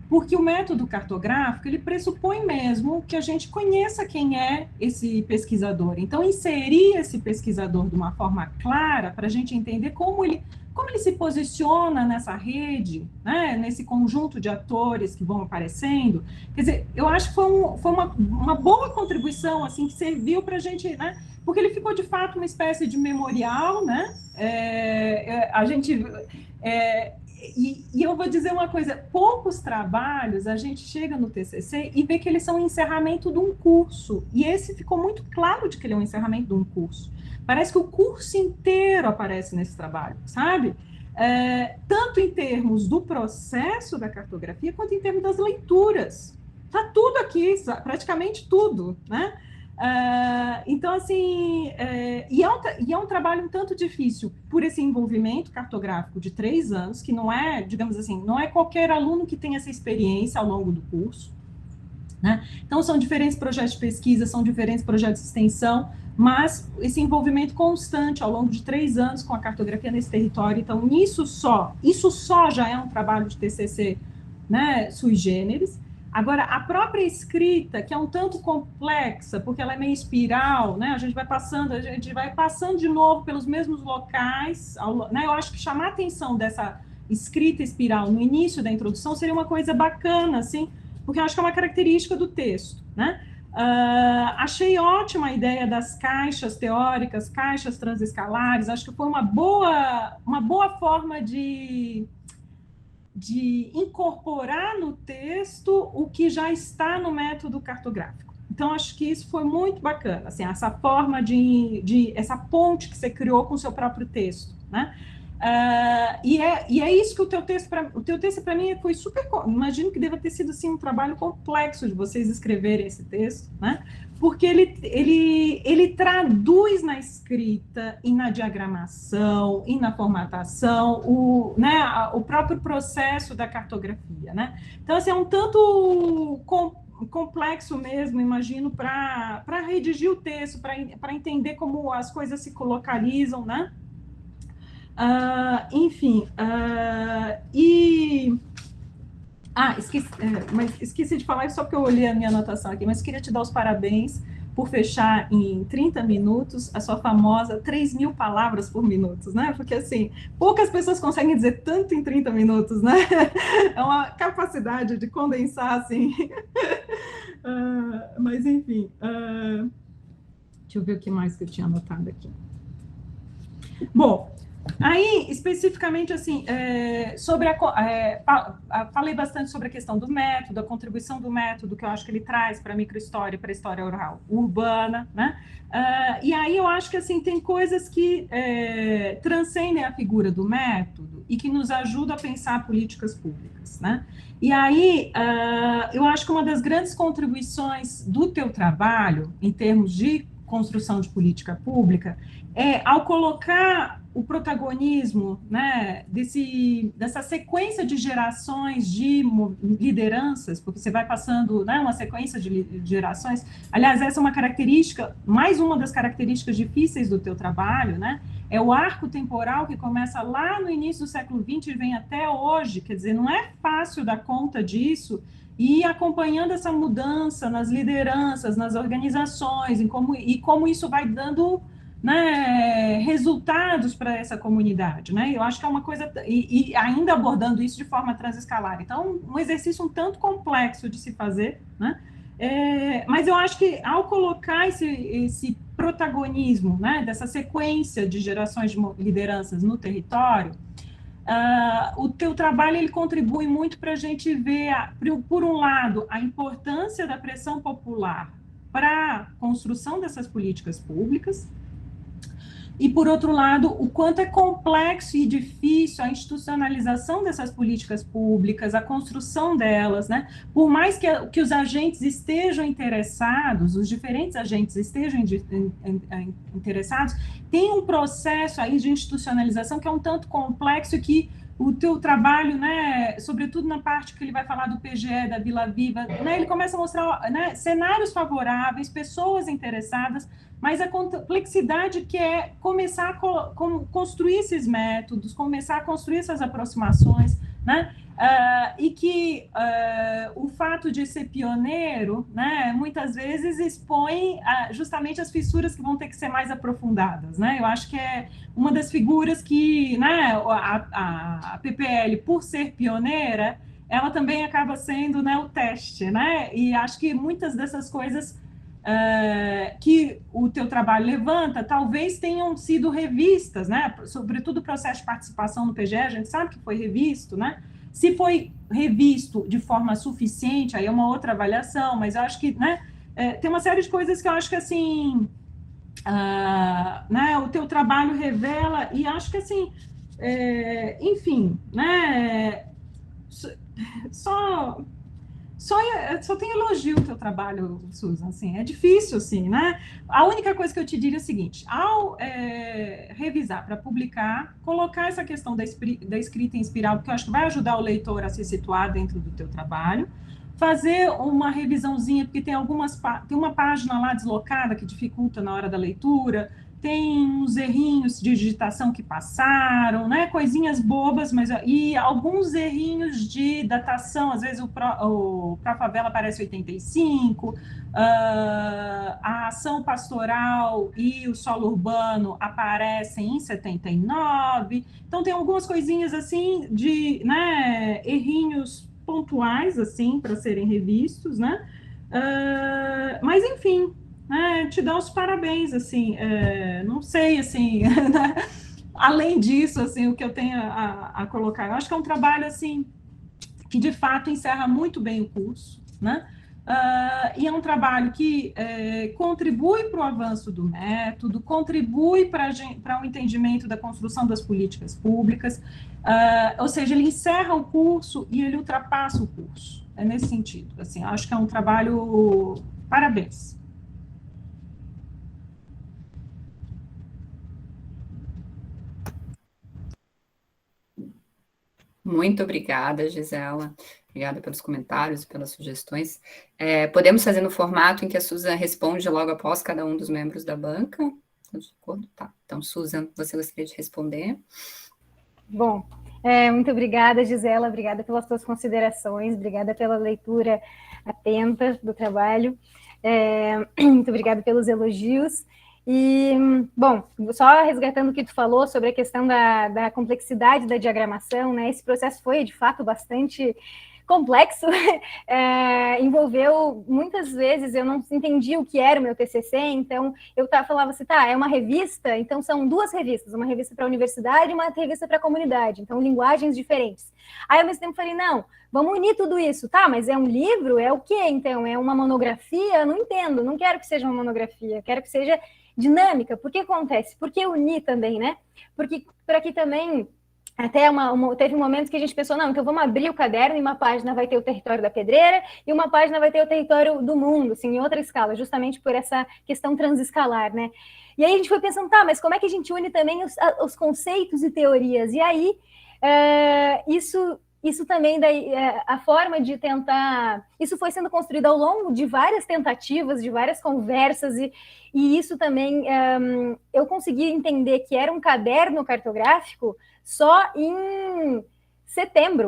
C: porque o método cartográfico, ele pressupõe mesmo que a gente conheça quem é esse pesquisador. Então, inserir esse pesquisador de uma forma clara, para a gente entender como ele se posiciona nessa rede, né, nesse conjunto de atores que vão aparecendo. Quer dizer, eu acho que foi uma boa contribuição, assim, que serviu para a gente, né, porque ele ficou, de fato, uma espécie de memorial, né, E eu vou dizer uma coisa, poucos trabalhos a gente chega no TCC e vê que eles são um encerramento de um curso, e esse ficou muito claro de que ele é um encerramento de um curso. Parece que o curso inteiro aparece nesse trabalho, sabe? Tanto em termos do processo da cartografia, quanto em termos das leituras. Está tudo aqui, praticamente tudo, né? Então, assim, e é um trabalho um tanto difícil por esse envolvimento cartográfico de 3 anos, que não é, digamos assim, não é qualquer aluno que tem essa experiência ao longo do curso, né? Então, são diferentes projetos de pesquisa, são diferentes projetos de extensão, mas esse envolvimento constante ao longo de 3 anos com a cartografia nesse território, então, isso só já é um trabalho de TCC, né, sui generis. Agora, a própria escrita, que é um tanto complexa, porque ela é meio espiral, né? A gente vai passando de novo pelos mesmos locais, né? Eu acho que chamar a atenção dessa escrita espiral no início da introdução seria uma coisa bacana, assim, porque eu acho que é uma característica do texto, né? Achei ótima a ideia das caixas teóricas, caixas transescalares, acho que foi uma boa forma de incorporar no texto o que já está no método cartográfico. Então, acho que isso foi muito bacana, assim, essa forma essa ponte que você criou com o seu próprio texto, né? E é isso que o teu texto para mim foi super, imagino que deva ter sido, assim, um trabalho complexo de vocês escreverem esse texto, né? Porque ele traduz na escrita e na diagramação e na formatação o próprio processo da cartografia, né? Então, assim, é um tanto complexo mesmo, imagino, para redigir o texto, para entender como as coisas se localizam, né? Enfim, esqueci de falar só porque eu olhei a minha anotação aqui, mas queria te dar os parabéns por fechar em 30 minutos a sua famosa 3.000 palavras por minuto, né? Porque, assim, poucas pessoas conseguem dizer tanto em 30 minutos, né? É uma capacidade de condensar, assim. Mas, enfim, deixa eu ver o que mais que eu tinha anotado aqui. Bom, Aí, especificamente, assim, sobre falei bastante sobre a questão do método, a contribuição do método, que eu acho que ele traz para a microhistória, para a história oral urbana, né? E aí eu acho que, assim, tem coisas que transcendem a figura do método e que nos ajudam a pensar políticas públicas, né? E aí, eu acho que uma das grandes contribuições do teu trabalho, em termos de construção de política pública, ao colocar o protagonismo, né, dessa sequência de gerações de lideranças, porque você vai passando, né, uma sequência de gerações. Aliás, essa é uma característica, mais uma das características difíceis do teu trabalho, né, é o arco temporal que começa lá no início do século XX e vem até hoje, quer dizer, não é fácil dar conta disso, e acompanhando essa mudança nas lideranças, nas organizações, e como isso vai dando, né, resultados para essa comunidade, né? Eu acho que é uma coisa, e ainda abordando isso de forma transescalar. Então, um exercício um tanto complexo de se fazer, né? Mas eu acho que ao colocar esse protagonismo, né, dessa sequência de gerações de lideranças no território, o teu trabalho ele contribui muito para a gente ver, por um lado, a importância da pressão popular para a construção dessas políticas públicas, e, por outro lado, o quanto é complexo e difícil a institucionalização dessas políticas públicas, a construção delas, né? Por mais que os agentes estejam interessados, os diferentes agentes estejam interessados, tem um processo aí de institucionalização que é um tanto complexo, que o teu trabalho, né, sobretudo na parte que ele vai falar do PGE, da Vila Viva, né, ele começa a mostrar, né, cenários favoráveis, pessoas interessadas, mas a complexidade que é começar a construir esses métodos, começar a construir essas aproximações, né, e que o fato de ser pioneiro, né, muitas vezes expõe justamente as fissuras que vão ter que ser mais aprofundadas, né. Eu acho que é uma das figuras que, né, a PPL, por ser pioneira, ela também acaba sendo, né, o teste, né, e acho que muitas dessas coisas que o teu trabalho levanta, talvez tenham sido revistas, né, sobretudo o processo de participação no PGE, a gente sabe que foi revisto, né, se foi revisto de forma suficiente, aí é uma outra avaliação, mas eu acho que, né, tem uma série de coisas que eu acho que, assim, né, o teu trabalho revela, e acho que, assim, enfim, né, só tem elogio o teu trabalho, Susan, assim, é difícil, assim, né? A única coisa que eu te diria é o seguinte, ao revisar para publicar, colocar essa questão da escrita em espiral, porque eu acho que vai ajudar o leitor a se situar dentro do teu trabalho, fazer uma revisãozinha, porque tem uma página lá deslocada que dificulta na hora da leitura, tem uns errinhos de digitação que passaram, né, coisinhas bobas, e alguns errinhos de datação, às vezes pra favela aparece 85, a ação pastoral e o solo urbano aparecem em 79, então tem algumas coisinhas assim de, né, errinhos pontuais, assim, para serem revistos, né, mas enfim, te dá os parabéns, assim, não sei, assim, né? Além disso, assim, o que eu tenho a colocar, eu acho que é um trabalho, assim, que de fato encerra muito bem o curso, né, e é um trabalho que contribui para o avanço do método, contribui para o entendimento da construção das políticas públicas, ou seja, ele encerra o curso e ele ultrapassa o curso, é nesse sentido, assim, acho que é um trabalho, parabéns.
A: Muito obrigada, Gisela. Obrigada pelos comentários e pelas sugestões. Podemos fazer no formato em que a Susan responde logo após cada um dos membros da banca? De acordo? Tá. Então, Susan, você gostaria de responder?
B: Bom, muito obrigada, Gisela. Obrigada pelas suas considerações. Obrigada pela leitura atenta do trabalho. Muito obrigada pelos elogios. E, bom, só resgatando o que tu falou sobre a questão da complexidade da diagramação, né, esse processo foi, de fato, bastante complexo, envolveu, muitas vezes, eu não entendi o que era o meu TCC, então eu falava assim, tá, é uma revista, então são 2 revistas, uma revista para a universidade e uma revista para a comunidade, então linguagens diferentes. Aí, ao mesmo tempo, falei, não, vamos unir tudo isso, tá, mas é um livro? É o quê, então? É uma monografia? Eu não entendo, não quero que seja uma monografia, quero que seja dinâmica. Por que acontece? Por que unir também, né? Porque para que também... Até teve um momento que a gente pensou, não, então vamos abrir o caderno e uma página vai ter o território da pedreira e uma página vai ter o território do mundo, assim, em outra escala, justamente por essa questão transescalar, né? E aí a gente foi pensando, tá, mas como é que a gente une também os conceitos e teorias? E aí, isso também, a forma de tentar... Isso foi sendo construído ao longo de várias tentativas, de várias conversas, e isso também, eu consegui entender que era um caderno cartográfico só em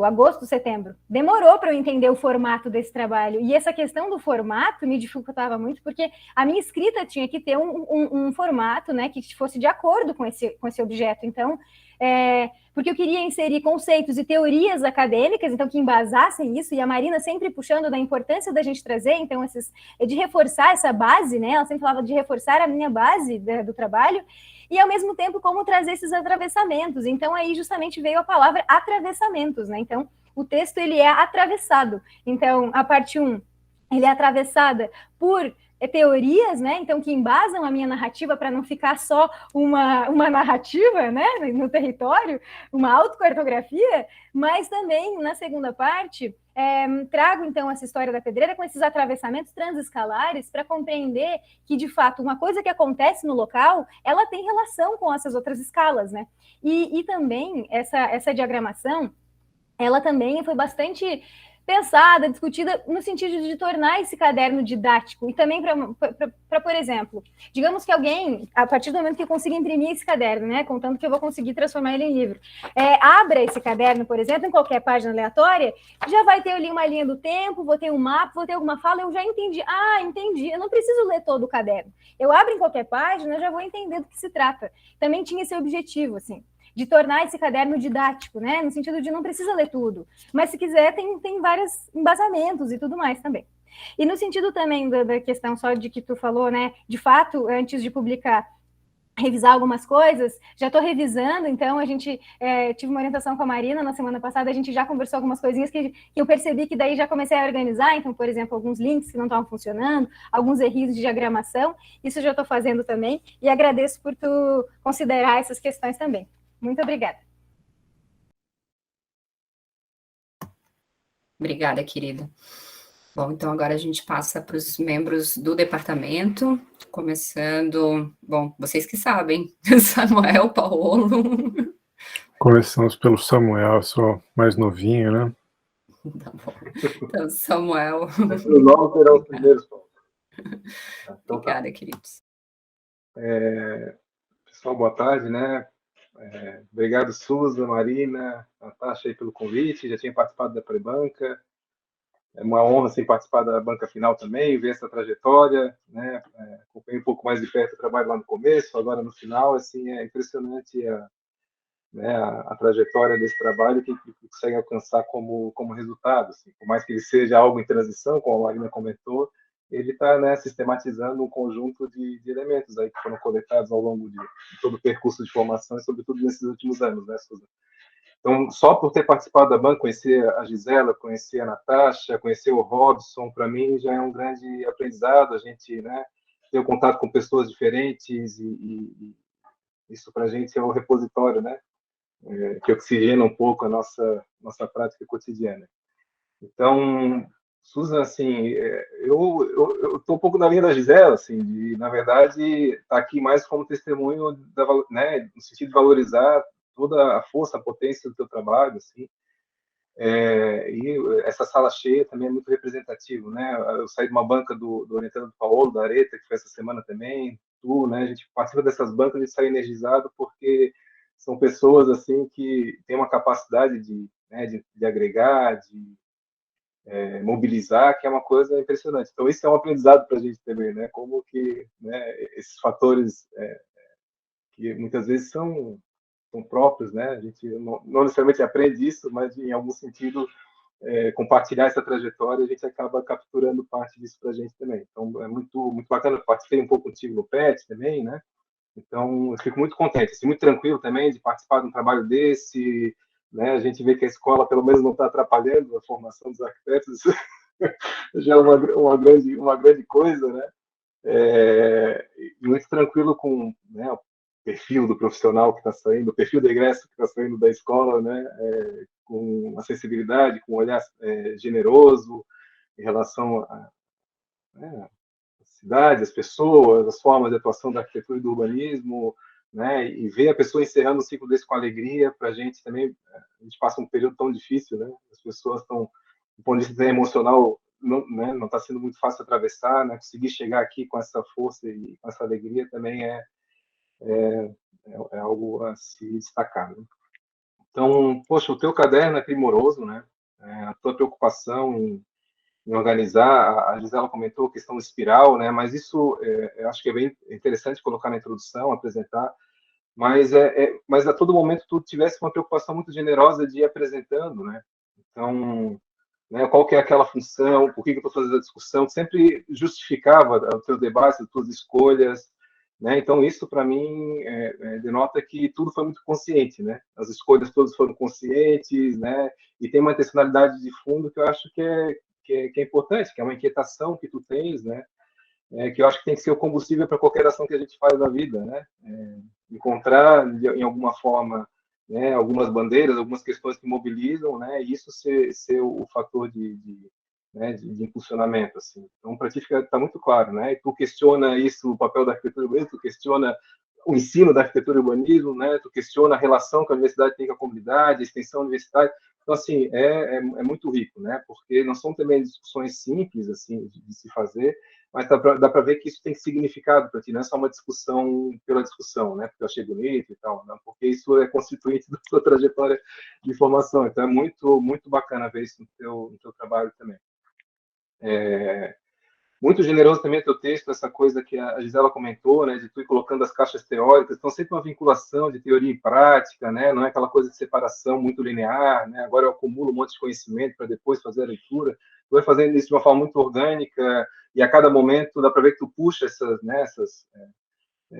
B: agosto, setembro. Demorou para eu entender o formato desse trabalho. E essa questão do formato me dificultava muito, porque a minha escrita tinha que ter um formato, né, que fosse de acordo com esse objeto. Então, porque eu queria inserir conceitos e teorias acadêmicas, então, que embasassem isso, e a Marina sempre puxando da importância da gente trazer, então, de reforçar essa base, né? Ela sempre falava de reforçar a minha base do trabalho, e, ao mesmo tempo, como trazer esses atravessamentos. Então, aí, justamente, veio a palavra atravessamentos, né? Então, o texto, ele é atravessado. Então, a parte 1, ele é atravessada por teorias, né? Então, que embasam a minha narrativa para não ficar só uma narrativa, né? No território, uma autocartografia, mas também, na segunda parte, trago, então, essa história da pedreira com esses atravessamentos transescalares para compreender que, de fato, uma coisa que acontece no local, ela tem relação com essas outras escalas, né? E também, essa diagramação, ela também foi bastante pensada, discutida no sentido de tornar esse caderno didático e também para, por exemplo, digamos que alguém, a partir do momento que eu consiga imprimir esse caderno, né, contando que eu vou conseguir transformar ele em livro, abra esse caderno, por exemplo, em qualquer página aleatória, já vai ter ali uma linha do tempo, vou ter um mapa, vou ter alguma fala, eu já entendi, entendi, eu não preciso ler todo o caderno, eu abro em qualquer página, eu já vou entender do que se trata. Também tinha esse objetivo, assim, de tornar esse caderno didático, né? No sentido de não precisa ler tudo, mas se quiser tem vários embasamentos e tudo mais também. E no sentido também da questão só de que tu falou, né? De fato, antes de publicar, revisar algumas coisas, já estou revisando, então a gente tive uma orientação com a Marina na semana passada, a gente já conversou algumas coisinhas que eu percebi que daí já comecei a organizar, então, por exemplo, alguns links que não estavam funcionando, alguns erros de diagramação, isso eu já estou fazendo também, e agradeço por tu considerar essas questões também. Muito obrigada.
A: Obrigada, querida. Bom, então agora a gente passa para os membros do departamento, começando, bom, vocês que sabem, Samuel, Paolo.
E: Começamos pelo Samuel, eu sou mais novinho, né?
A: Tá bom. Então, Samuel.
D: Os novos serão os primeiros, Paulo.
A: Obrigada, queridos.
D: Pessoal, boa tarde, né? Obrigado, Suza, Marina, Natasha, aí pelo convite. Já tinha participado da pré-banca. É uma honra assim, participar da banca final também, ver essa trajetória, né? Acompanhei um pouco mais de perto o trabalho lá no começo, agora no final. Assim, é impressionante a trajetória desse trabalho que consegue alcançar como resultado. Assim. Por mais que ele seja algo em transição, como a Marina comentou, ele está sistematizando um conjunto de elementos aí que foram coletados ao longo de todo o percurso de formação e, sobretudo, nesses últimos anos, né, Susan? Então, só por ter participado da banca, conhecer a Gisela, conhecer a Natasha, conhecer o Robson, para mim já é um grande aprendizado, a gente ter o contato com pessoas diferentes e isso para a gente é o repositório, né? Que oxigena um pouco a nossa prática cotidiana. Então, Susan, assim, eu estou um pouco na linha da Gisela, assim, de, na verdade, estar aqui mais como testemunho, no sentido de valorizar toda a força, a potência do teu trabalho, assim, e essa sala cheia também é muito representativo, né? Eu saí de uma banca do orientando do Paolo, da Areta, que foi essa semana também, né? A gente participa dessas bancas e sai energizado porque são pessoas, assim, que têm uma capacidade de agregar, de mobilizar, que é uma coisa impressionante. Então, isso é um aprendizado para a gente também, né? Como que esses fatores que muitas vezes são próprios, né? A gente não necessariamente aprende isso, mas em algum sentido compartilhar essa trajetória, a gente acaba capturando parte disso para a gente também. Então, é muito, muito bacana. Eu participei um pouco contigo no PET também, né? Então, eu fico muito contente, assim, muito tranquilo também de participar de um trabalho desse, né? A gente vê que a escola, pelo menos, não está atrapalhando a formação dos arquitetos, já é uma grande coisa, né? Muito tranquilo com, né, o perfil do profissional que está saindo, o perfil do egresso que está saindo da escola, né? Com acessibilidade, com um olhar generoso em relação a, né, a cidade, as pessoas, as formas de atuação da arquitetura e do urbanismo, né? E ver a pessoa encerrando um ciclo desse com alegria, para a gente também, a gente passa um período tão difícil, né? As pessoas estão, do ponto de vista emocional, não está sendo muito fácil atravessar, né? Conseguir chegar aqui com essa força e com essa alegria também é algo a se destacar, né? Então, poxa, o teu caderno é primoroso, né? A tua preocupação em organizar, a Gisela comentou a questão do espiral, né? Mas isso eu acho que é bem interessante colocar na introdução, apresentar, mas a todo momento tu tivesse uma preocupação muito generosa de ir apresentando, né? Então, né, qual que é aquela função, por que eu estou fazendo a discussão, sempre justificava os teus debates, as tuas escolhas, né? Então, isso, para mim, denota que tudo foi muito consciente, né? As escolhas todas foram conscientes, né? E tem uma intencionalidade de fundo que eu acho que é importante, que é uma inquietação que tu tens, né? Que eu acho que tem que ser o combustível para qualquer ação que a gente faz na vida, né? Encontrar, em alguma forma, né, algumas bandeiras, algumas questões que mobilizam, né? E isso ser o fator né, de impulsionamento, assim. Então, para ti está muito claro, né? E tu questiona isso, o papel da arquitetura urbanismo, tu questiona o ensino da arquitetura e urbanismo, né? Tu questiona a relação que a universidade tem com a comunidade, a extensão universitária. Então, assim, é muito rico, né? Porque não são também discussões simples, assim, de se fazer, mas dá para ver que isso tem significado para ti, não é só uma discussão pela discussão, né? Porque eu achei bonito e tal, não, porque isso é constituinte da sua trajetória de formação. Então, é muito, muito bacana ver isso no teu trabalho também. Muito generoso também o teu texto, essa coisa que a Gisela comentou, né, de tu ir colocando as caixas teóricas, então sempre uma vinculação de teoria e prática, né, não é aquela coisa de separação muito linear, né, agora eu acumulo um monte de conhecimento para depois fazer a leitura, tu vai fazendo isso de uma forma muito orgânica, e a cada momento dá para ver que tu puxa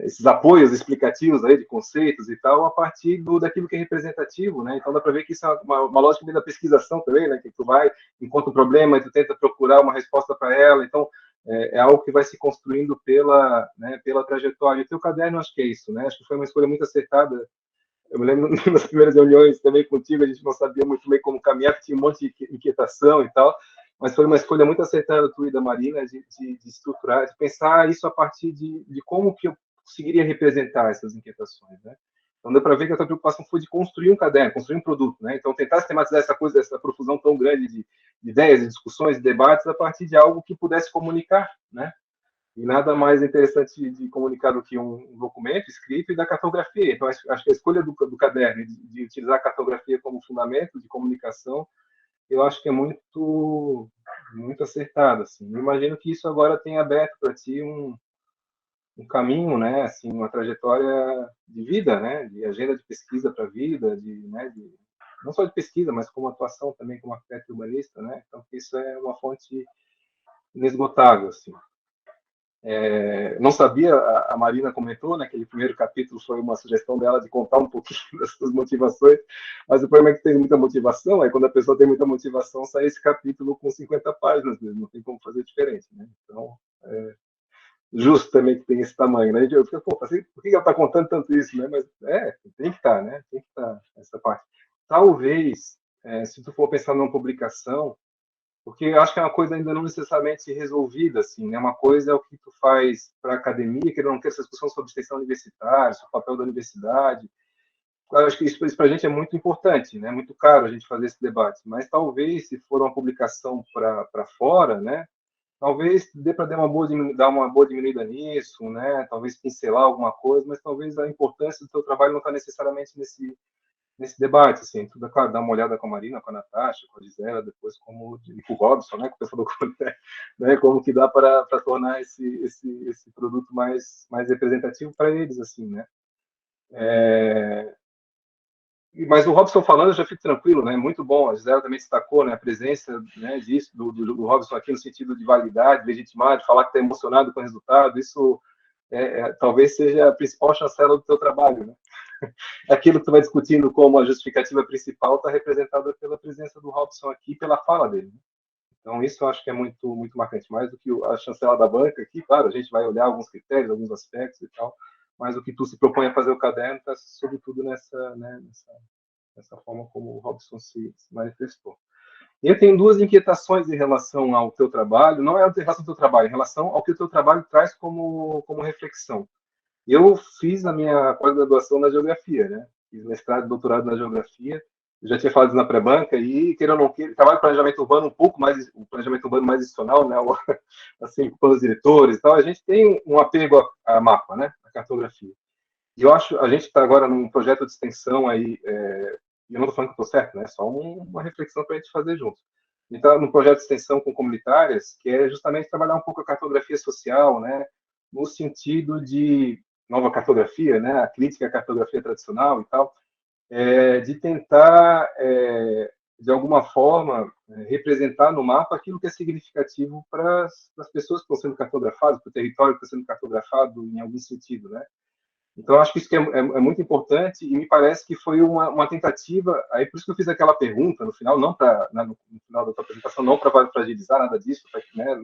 D: esses apoios explicativos aí de conceitos e tal, a partir daquilo que é representativo, né? Então dá para ver que isso é uma lógica meio da pesquisação também, né? Que tu vai, encontra um problema e tu tenta procurar uma resposta para ela, então é algo que vai se construindo pela trajetória. E o teu caderno, acho que é isso, né? Acho que foi uma escolha muito acertada. Eu me lembro nas primeiras reuniões também contigo, a gente não sabia muito bem como caminhar, porque tinha um monte de inquietação e tal, mas foi uma escolha muito acertada tua e da Marina de estruturar, de pensar isso a partir de como que eu conseguiria representar essas inquietações, né? Então deu para ver que a tua preocupação foi de construir um caderno, construir um produto, né? Então tentar sistematizar essa coisa, essa profusão tão grande de ideias, de discussões, de debates, a partir de algo que pudesse comunicar, né? E nada mais interessante de comunicar do que um documento escrito e da cartografia. Então acho que a escolha do caderno, de utilizar a cartografia como fundamento de comunicação, eu acho que é muito acertado, assim. Eu imagino que isso agora tem aberto para ti um caminho, né, assim, uma trajetória de vida, né, de agenda de pesquisa para a vida, né, não só de pesquisa, mas como atuação também como arquiteto urbanista, né, então isso é uma fonte inesgotável, assim. Não sabia, a Marina comentou, né, aquele primeiro capítulo foi uma sugestão dela de contar um pouquinho das suas motivações, mas o problema é que tem muita motivação, aí quando a pessoa tem muita motivação, sai esse capítulo com 50 páginas, não tem como fazer diferente, né, então justo também que tem esse tamanho, né? Eu fico, por que ela está contando tanto isso, né? Mas tem que estar, né? Tem que estar essa parte. Talvez, se tu for pensar numa publicação, porque eu acho que é uma coisa ainda não necessariamente resolvida, assim, né? Uma coisa é o que tu faz para a academia, que não quer essa discussão sobre extensão universitária, sobre o papel da universidade. Eu acho que isso para a gente é muito importante, né? Muito caro a gente fazer esse debate. Mas talvez, se for uma publicação para fora, né? Talvez dê para dar uma boa diminuída nisso, né? Talvez pincelar alguma coisa, mas talvez a importância do seu trabalho não está necessariamente nesse debate, assim. Tudo, claro, dá uma olhada com a Marina, com a Natasha, com a Gisela, depois com o Robson, né? Com o pessoal do Comitê, né? Como que dá para tornar esse produto mais representativo para eles, assim, né? Mas o Robson falando, eu já fico tranquilo, né? Muito bom. A Gisela também destacou, né, a presença, né, disso, do Robson aqui no sentido de validade, legitimar, de falar que está emocionado com o resultado. Isso talvez seja a principal chancela do teu trabalho, né? Aquilo que tu vai discutindo como a justificativa principal está representada pela presença do Robson aqui, pela fala dele, né? Então, isso eu acho que é muito, muito marcante. Mais do que a chancela da banca aqui, claro, a gente vai olhar alguns critérios, alguns aspectos e tal, mas o que tu se propõe a fazer o caderno está, sobretudo, nessa forma como o Robson se manifestou. Eu tenho duas inquietações em relação ao teu trabalho, não é em relação ao teu trabalho, em relação ao que o teu trabalho traz como reflexão. Eu fiz a minha pós-graduação na geografia, né? Fiz mestrado e doutorado na geografia. Eu já tinha falado isso na pré-banca e, querendo ou não, trabalho com planejamento urbano um pouco mais, o planejamento urbano mais institucional, né? Assim, com os diretores e tal. A gente tem um apego a mapa, né? A cartografia. E eu acho, a gente está agora num projeto de extensão aí, e eu não estou falando que estou certo, né? É só uma reflexão para a gente fazer junto. Então, num projeto de extensão com comunitárias, que é justamente trabalhar um pouco a cartografia social, né? No sentido de nova cartografia, né? A crítica à cartografia tradicional e tal, de tentar, de alguma forma, representar no mapa aquilo que é significativo para as pessoas que estão sendo cartografadas, para o território que está sendo cartografado em algum sentido, né? Então, acho que isso que é muito importante e me parece que foi uma tentativa, aí por isso que eu fiz aquela pergunta no final, não para no final da tua apresentação, não para fragilizar nada disso, né,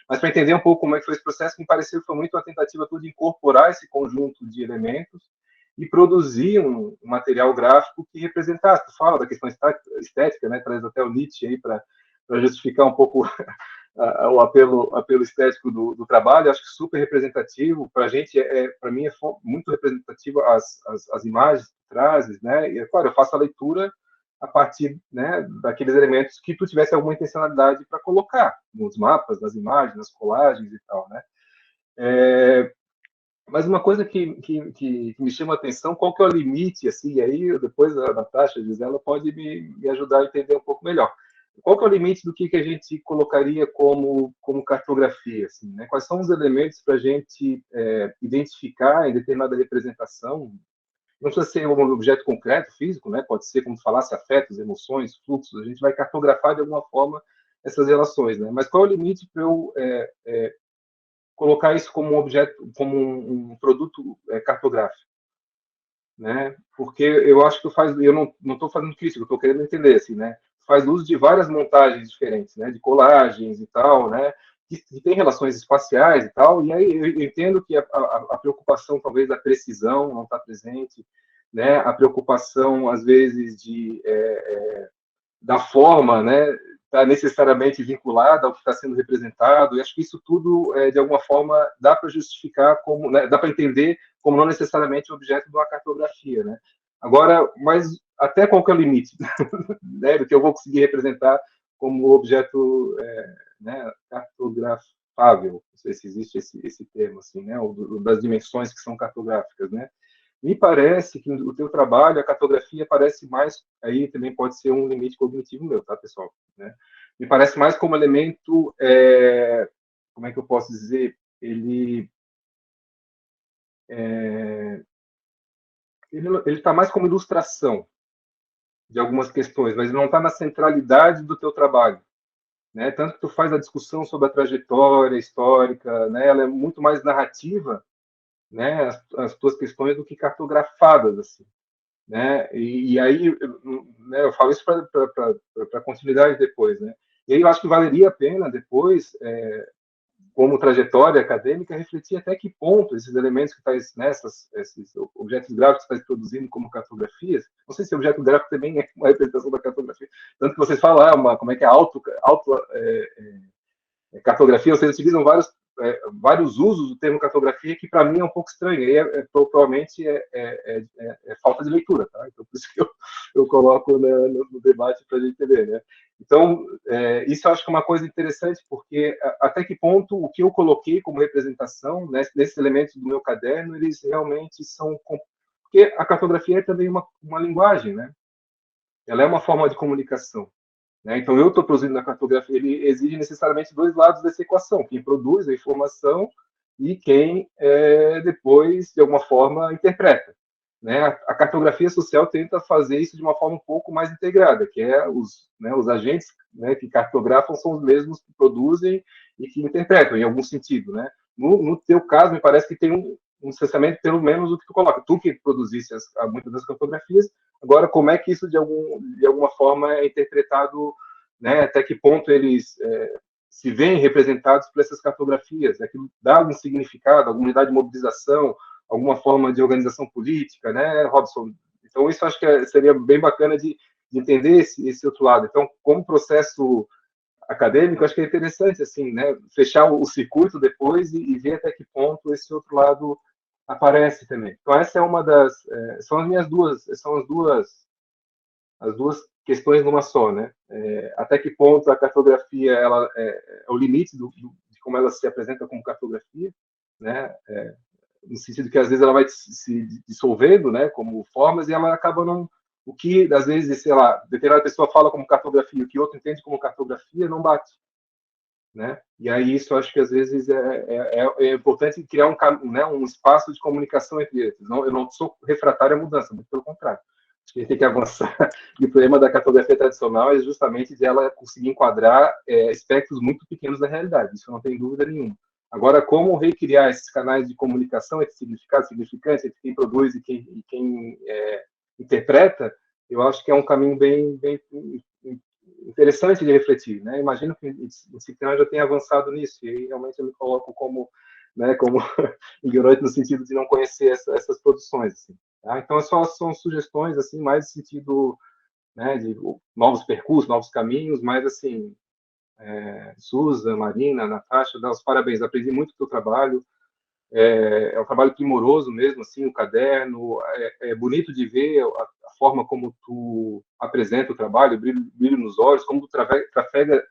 D: mas para entender um pouco como é que foi esse processo, que me pareceu que foi muito uma tentativa de incorporar esse conjunto de elementos e produzir um material gráfico que representasse. Tu fala da questão estética, né, traz até o Nietzsche aí para justificar um pouco o apelo estético do trabalho. Acho que super representativo para a gente, para mim é muito representativo as imagens que trazes, né? E claro, eu faço a leitura a partir, né, daqueles elementos que tu tivesse alguma intencionalidade para colocar nos mapas, nas imagens, nas colagens e tal, né? Mas uma coisa que me chama a atenção, qual que é o limite, assim, e aí depois a Natasha, a Gisela, pode me ajudar a entender um pouco melhor. Qual que é o limite do que a gente colocaria como cartografia? Assim, né? Quais são os elementos para a gente identificar em determinada representação? Não precisa ser um objeto concreto, físico, né? Pode ser, como tu falasse, afetos, emoções, fluxos. A gente vai cartografar de alguma forma essas relações, né? Mas qual é o limite para eu colocar isso como um objeto, como um produto cartográfico? Né? Porque eu acho que eu não estou fazendo crítica, eu estou querendo entender, assim, né? Faz uso de várias montagens diferentes, né? De colagens e tal, né? Que tem relações espaciais e tal, e aí eu entendo que a preocupação, talvez, da precisão não está presente, né? A preocupação, às vezes, da forma, né? Está necessariamente vinculada ao que está sendo representado, e acho que isso tudo, de alguma forma, dá para justificar, como, né? Dá para entender como não necessariamente objeto de uma cartografia, né? Agora, mas até qual que é o limite, né, do que eu vou conseguir representar como objeto, né, cartografável? Não sei se existe esse termo, assim, né, das dimensões que são cartográficas, né? Me parece que o teu trabalho, a cartografia, parece mais, aí também pode ser um limite cognitivo meu, tá, pessoal? Né? Me parece mais como elemento, como é que eu posso dizer, ele está mais como ilustração de algumas questões, mas ele não está na centralidade do teu trabalho, né? Tanto que tu faz a discussão sobre a trajetória histórica, né? Ela é muito mais narrativa, né? As tuas questões do que cartografadas, assim, né? E aí, né, eu falo isso para continuidade depois, né? E aí eu acho que valeria a pena depois, como trajetória acadêmica, refletir até que ponto esses elementos que estás, né, esses objetos gráficos que estás produzindo como cartografias, não sei se objeto gráfico também é uma representação da cartografia, tanto que vocês falam, como é que é cartografia, vocês utilizam vários usos do termo cartografia que para mim é um pouco estranho, e provavelmente é falta de leitura, tá? Então por isso que eu coloco no debate para a gente entender, né? Então isso eu acho que é uma coisa interessante, porque até que ponto o que eu coloquei como representação, né, nesses elementos do meu caderno, eles realmente são, porque a cartografia é também uma linguagem, né? Ela é uma forma de comunicação. Né? Então, eu estou produzindo na cartografia, ele exige necessariamente dois lados dessa equação, quem produz a informação e quem depois, de alguma forma, interpreta. né, a cartografia social tenta fazer isso de uma forma um pouco mais integrada, que é os agentes, né, que cartografam são os mesmos que produzem e que interpretam, em algum sentido, né? No teu caso, me parece que tem um distanciamento, pelo menos o que tu coloca. Tu que produzisse muitas das cartografias, agora como é que isso de alguma forma é interpretado, né? Até que ponto eles se veem representados por essas cartografias? Aquilo dá algum significado, alguma unidade de mobilização, alguma forma de organização política, né, Robson? Então isso acho que seria bem bacana de entender esse outro lado. Então, como processo acadêmico, acho que é interessante, assim, né, fechar o circuito depois e ver até que ponto esse outro lado aparece também. Então, essa é uma das... são as duas questões numa só, né? Até que ponto a cartografia ela é o limite de como ela se apresenta como cartografia, né? No sentido que, às vezes, ela vai se dissolvendo, né, como formas, e ela acaba não... O que, às vezes, sei lá, determinada pessoa fala como cartografia, o que outro entende como cartografia, não bate, né? E aí isso, acho que, às vezes, é importante criar um espaço de comunicação entre eles. Eu não sou refratário à mudança, muito pelo contrário. Acho que a gente tem que avançar. E o problema da cartografia tradicional é justamente de ela conseguir enquadrar espectros muito pequenos da realidade. Isso não tem dúvida nenhuma. Agora, como recriar esses canais de comunicação entre significados, significantes, entre quem produz e quem interpreta, eu acho que é um caminho bem interessante de refletir, né? Imagino que o Ciclano já tenha avançado nisso, e aí realmente eu me coloco como ignorante no sentido de não conhecer essas produções, assim, tá? Então, são sugestões, assim, mais no sentido, né, de novos percursos, novos caminhos, mas, assim, Susan, Marina, Natasha, dá os parabéns, aprendi muito do teu trabalho, é um trabalho primoroso mesmo, assim, o caderno, é bonito de ver a forma como tu apresenta o trabalho, brilho nos olhos, como tu trafega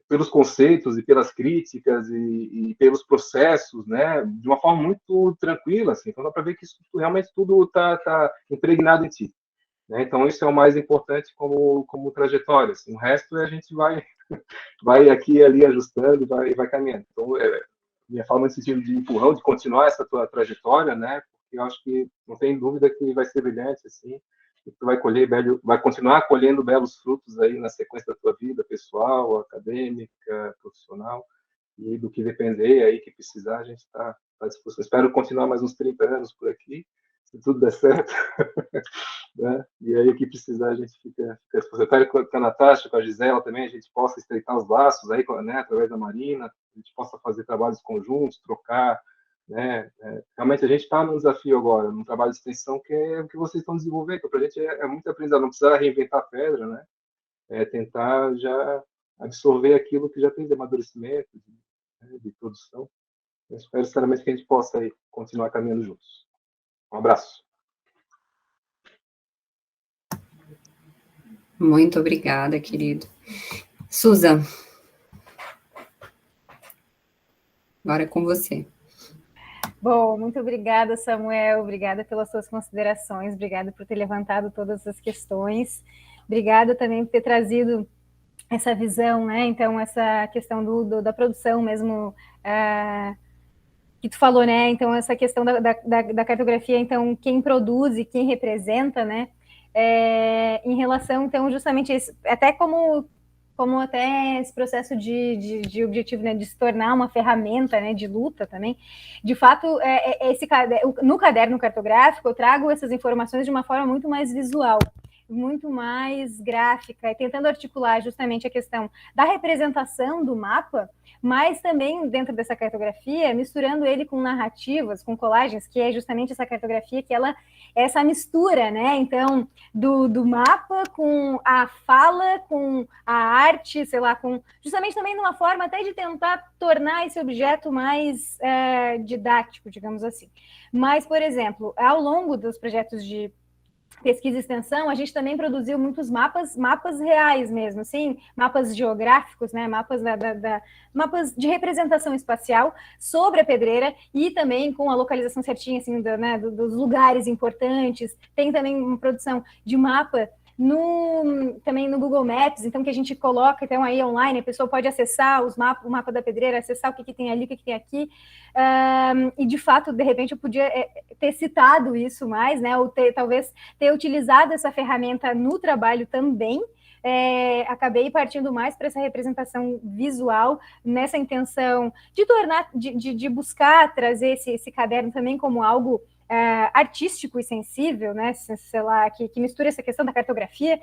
D: pelos conceitos e pelas críticas e pelos processos, né, de uma forma muito tranquila, assim, então dá para ver que isso realmente tudo tá impregnado em ti, né? Então isso é o mais importante como trajetória, assim. O resto a gente vai aqui e ali ajustando e vai caminhando. Então, minha fala no sentido de empurrão, de continuar essa tua trajetória, né? Porque eu acho que não tem dúvida que vai ser brilhante, assim, e tu vai continuar colhendo belos frutos aí na sequência da tua vida pessoal, acadêmica, profissional, e do que depender aí, que precisar, a gente está à disposição. Espero continuar mais uns 30 anos por aqui, se tudo der certo, né? E aí, o que precisar, a gente fica à disposição. Eu espero que com a Natasha, com a Gisela também, a gente possa estreitar os laços aí, né, através da Marina, a gente possa fazer trabalhos conjuntos, trocar, né? Realmente a gente está num desafio agora, num trabalho de extensão que é o que vocês estão desenvolvendo, que para a gente é muito aprendizado, não precisa reinventar a pedra, né? Tentar já absorver aquilo que já tem de amadurecimento, de produção. Eu espero sinceramente que a gente possa aí continuar caminhando juntos. Um abraço.
A: Muito obrigada, querido. Susan, agora é com você.
B: Bom, muito obrigada, Samuel, obrigada pelas suas considerações, obrigada por ter levantado todas as questões, obrigada também por ter trazido essa visão, né? Então, essa questão da produção mesmo, que tu falou, né? Então, essa questão da cartografia, então, quem produz e quem representa, né? Em relação, então, justamente isso, até como até esse processo de objetivo, né, de se tornar uma ferramenta, né, de luta também, de fato, no caderno cartográfico, eu trago essas informações de uma forma muito mais visual, muito mais gráfica, tentando articular justamente a questão da representação do mapa, mas também dentro dessa cartografia, misturando ele com narrativas, com colagens, que é justamente essa cartografia que ela é essa mistura, né? Então, do mapa com a fala, com a arte, sei lá, com justamente também numa forma até de tentar tornar esse objeto mais didático, digamos assim. Mas, por exemplo, ao longo dos projetos de pesquisa e extensão, a gente também produziu muitos mapas reais mesmo, assim, mapas geográficos, né, mapas de representação espacial sobre a pedreira e também com a localização certinha, assim, dos lugares importantes. Tem também uma produção de mapa também no Google Maps, então que a gente coloca então aí online, a pessoa pode acessar o mapa da pedreira, acessar o que tem ali, o que tem aqui, e de fato, de repente, eu podia ter citado isso mais, né, ou talvez ter utilizado essa ferramenta no trabalho também. Acabei partindo mais para essa representação visual, nessa intenção de tornar, de buscar trazer esse caderno também como algo artístico e sensível, né, sei lá, que mistura essa questão da cartografia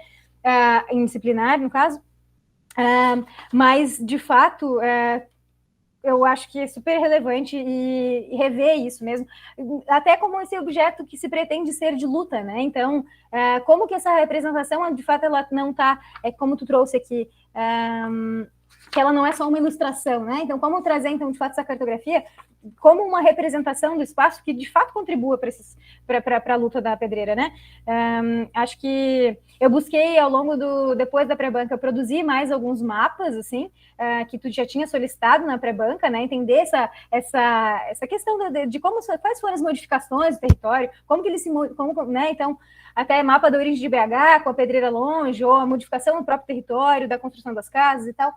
B: indisciplinar, no caso, mas, de fato, eu acho que é super relevante e rever isso mesmo, até como esse objeto que se pretende ser de luta, né, então, como que essa representação, de fato, ela não está, como tu trouxe aqui, que ela não é só uma ilustração, né, então, como trazer, então, de fato, essa cartografia como uma representação do espaço que, de fato, contribua para a luta da pedreira, né? Acho que eu busquei, ao longo depois da pré-banca, produzir mais alguns mapas, assim, que tu já tinha solicitado na pré-banca, né? Entender essa questão de quais foram as modificações do território, como que ele né? Então, até mapa da origem de BH, com a pedreira longe, ou a modificação no próprio território, da construção das casas e tal,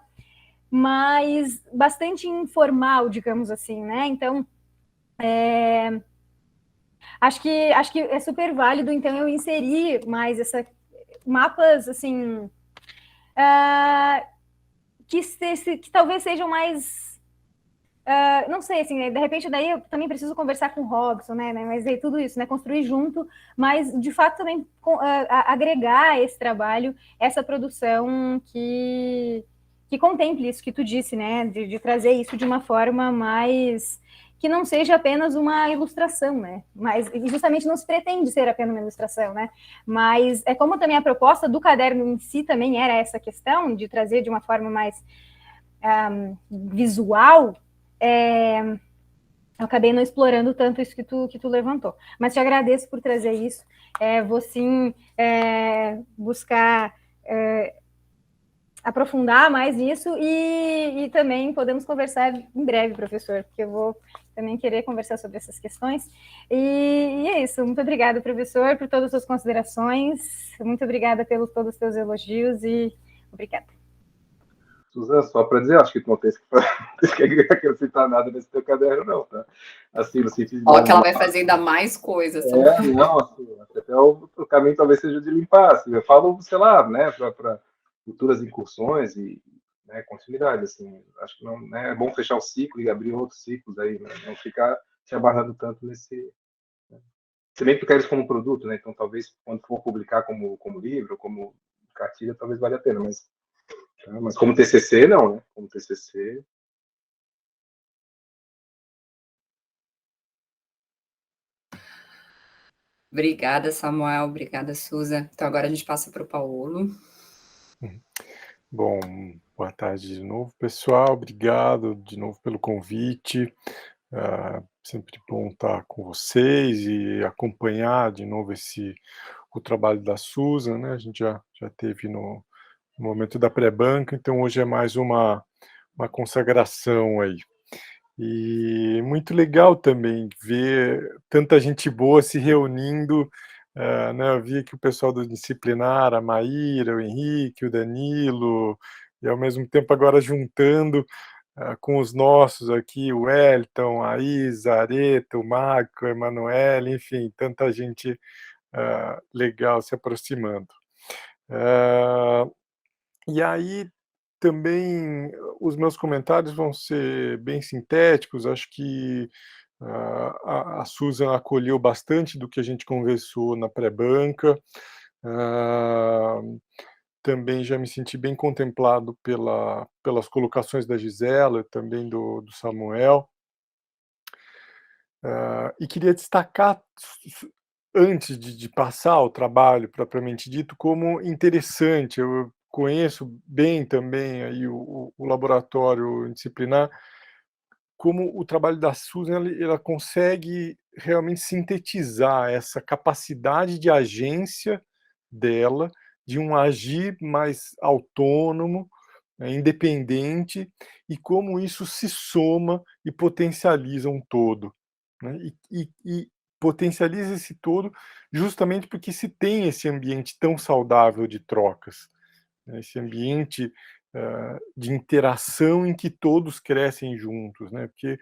B: mas bastante informal, digamos assim, né? Então, acho que é super válido, então, eu inserir mais mapas, assim, que talvez sejam mais, não sei, assim, de repente, daí eu também preciso conversar com o Robson, né? Mas aí tudo isso, né? Construir junto, mas, de fato, também agregar a esse trabalho, essa produção que contemple isso que tu disse, né, de trazer isso de uma forma mais, que não seja apenas uma ilustração, né, mas justamente não se pretende ser apenas uma ilustração, né, mas é como também a proposta do caderno em si também era essa questão, de trazer de uma forma mais visual, eu acabei não explorando tanto isso que tu levantou, mas te agradeço por trazer isso, vou sim buscar aprofundar mais nisso e também podemos conversar em breve, professor, porque eu vou também querer conversar sobre essas questões. E é isso. Muito obrigada, professor, por todas as suas considerações. Muito obrigada pelos todos os seus elogios e obrigada.
D: Suzana, só para dizer, acho que tu não tem que acrescentar nada nesse teu caderno, não, tá? Assim, no sentido de...
A: Ó, que ela vai fazer ainda mais coisas.
D: Não, assim, até o caminho talvez seja de limpar. Assim, eu falo, sei lá, né, para futuras incursões e, né, continuidade, assim, acho que não, né, é bom fechar o ciclo e abrir outros ciclos aí, né, não ficar se abarrando tanto nesse, né. Se bem que tu queres como produto, né, então talvez quando for publicar como livro, como cartilha, talvez valha a pena, mas como TCC, não, né, como TCC...
A: Obrigada, Samuel. Obrigada, Suza. Então, agora a gente passa para o Paulo.
E: Bom, boa tarde de novo, pessoal. Obrigado de novo pelo convite. Sempre bom estar com vocês e acompanhar de novo o trabalho da Susan, né? A gente já teve no momento da pré-banca, então hoje é mais uma consagração aí. E muito legal também ver tanta gente boa se reunindo, né? Eu vi que o pessoal do disciplinar, a Maíra, o Henrique, o Danilo, e ao mesmo tempo agora juntando com os nossos aqui, o Wellington, a Isa, a Areta, o Marco, a Emanuele, enfim, tanta gente legal se aproximando. E aí, também, os meus comentários vão ser bem sintéticos, acho que a Susan acolheu bastante do que a gente conversou na pré-banca, também já me senti bem contemplado pelas colocações da Gisela e também do Samuel. E queria destacar, antes de passar o trabalho propriamente dito, como interessante. Eu conheço bem também aí o laboratório disciplinar, como o trabalho da Susan ela consegue realmente sintetizar essa capacidade de agência dela, de um agir mais autônomo, independente, e como isso se soma e potencializa um todo, né? E potencializa esse todo justamente porque se tem esse ambiente tão saudável de trocas, né, esse ambiente de interação em que todos crescem juntos, né, porque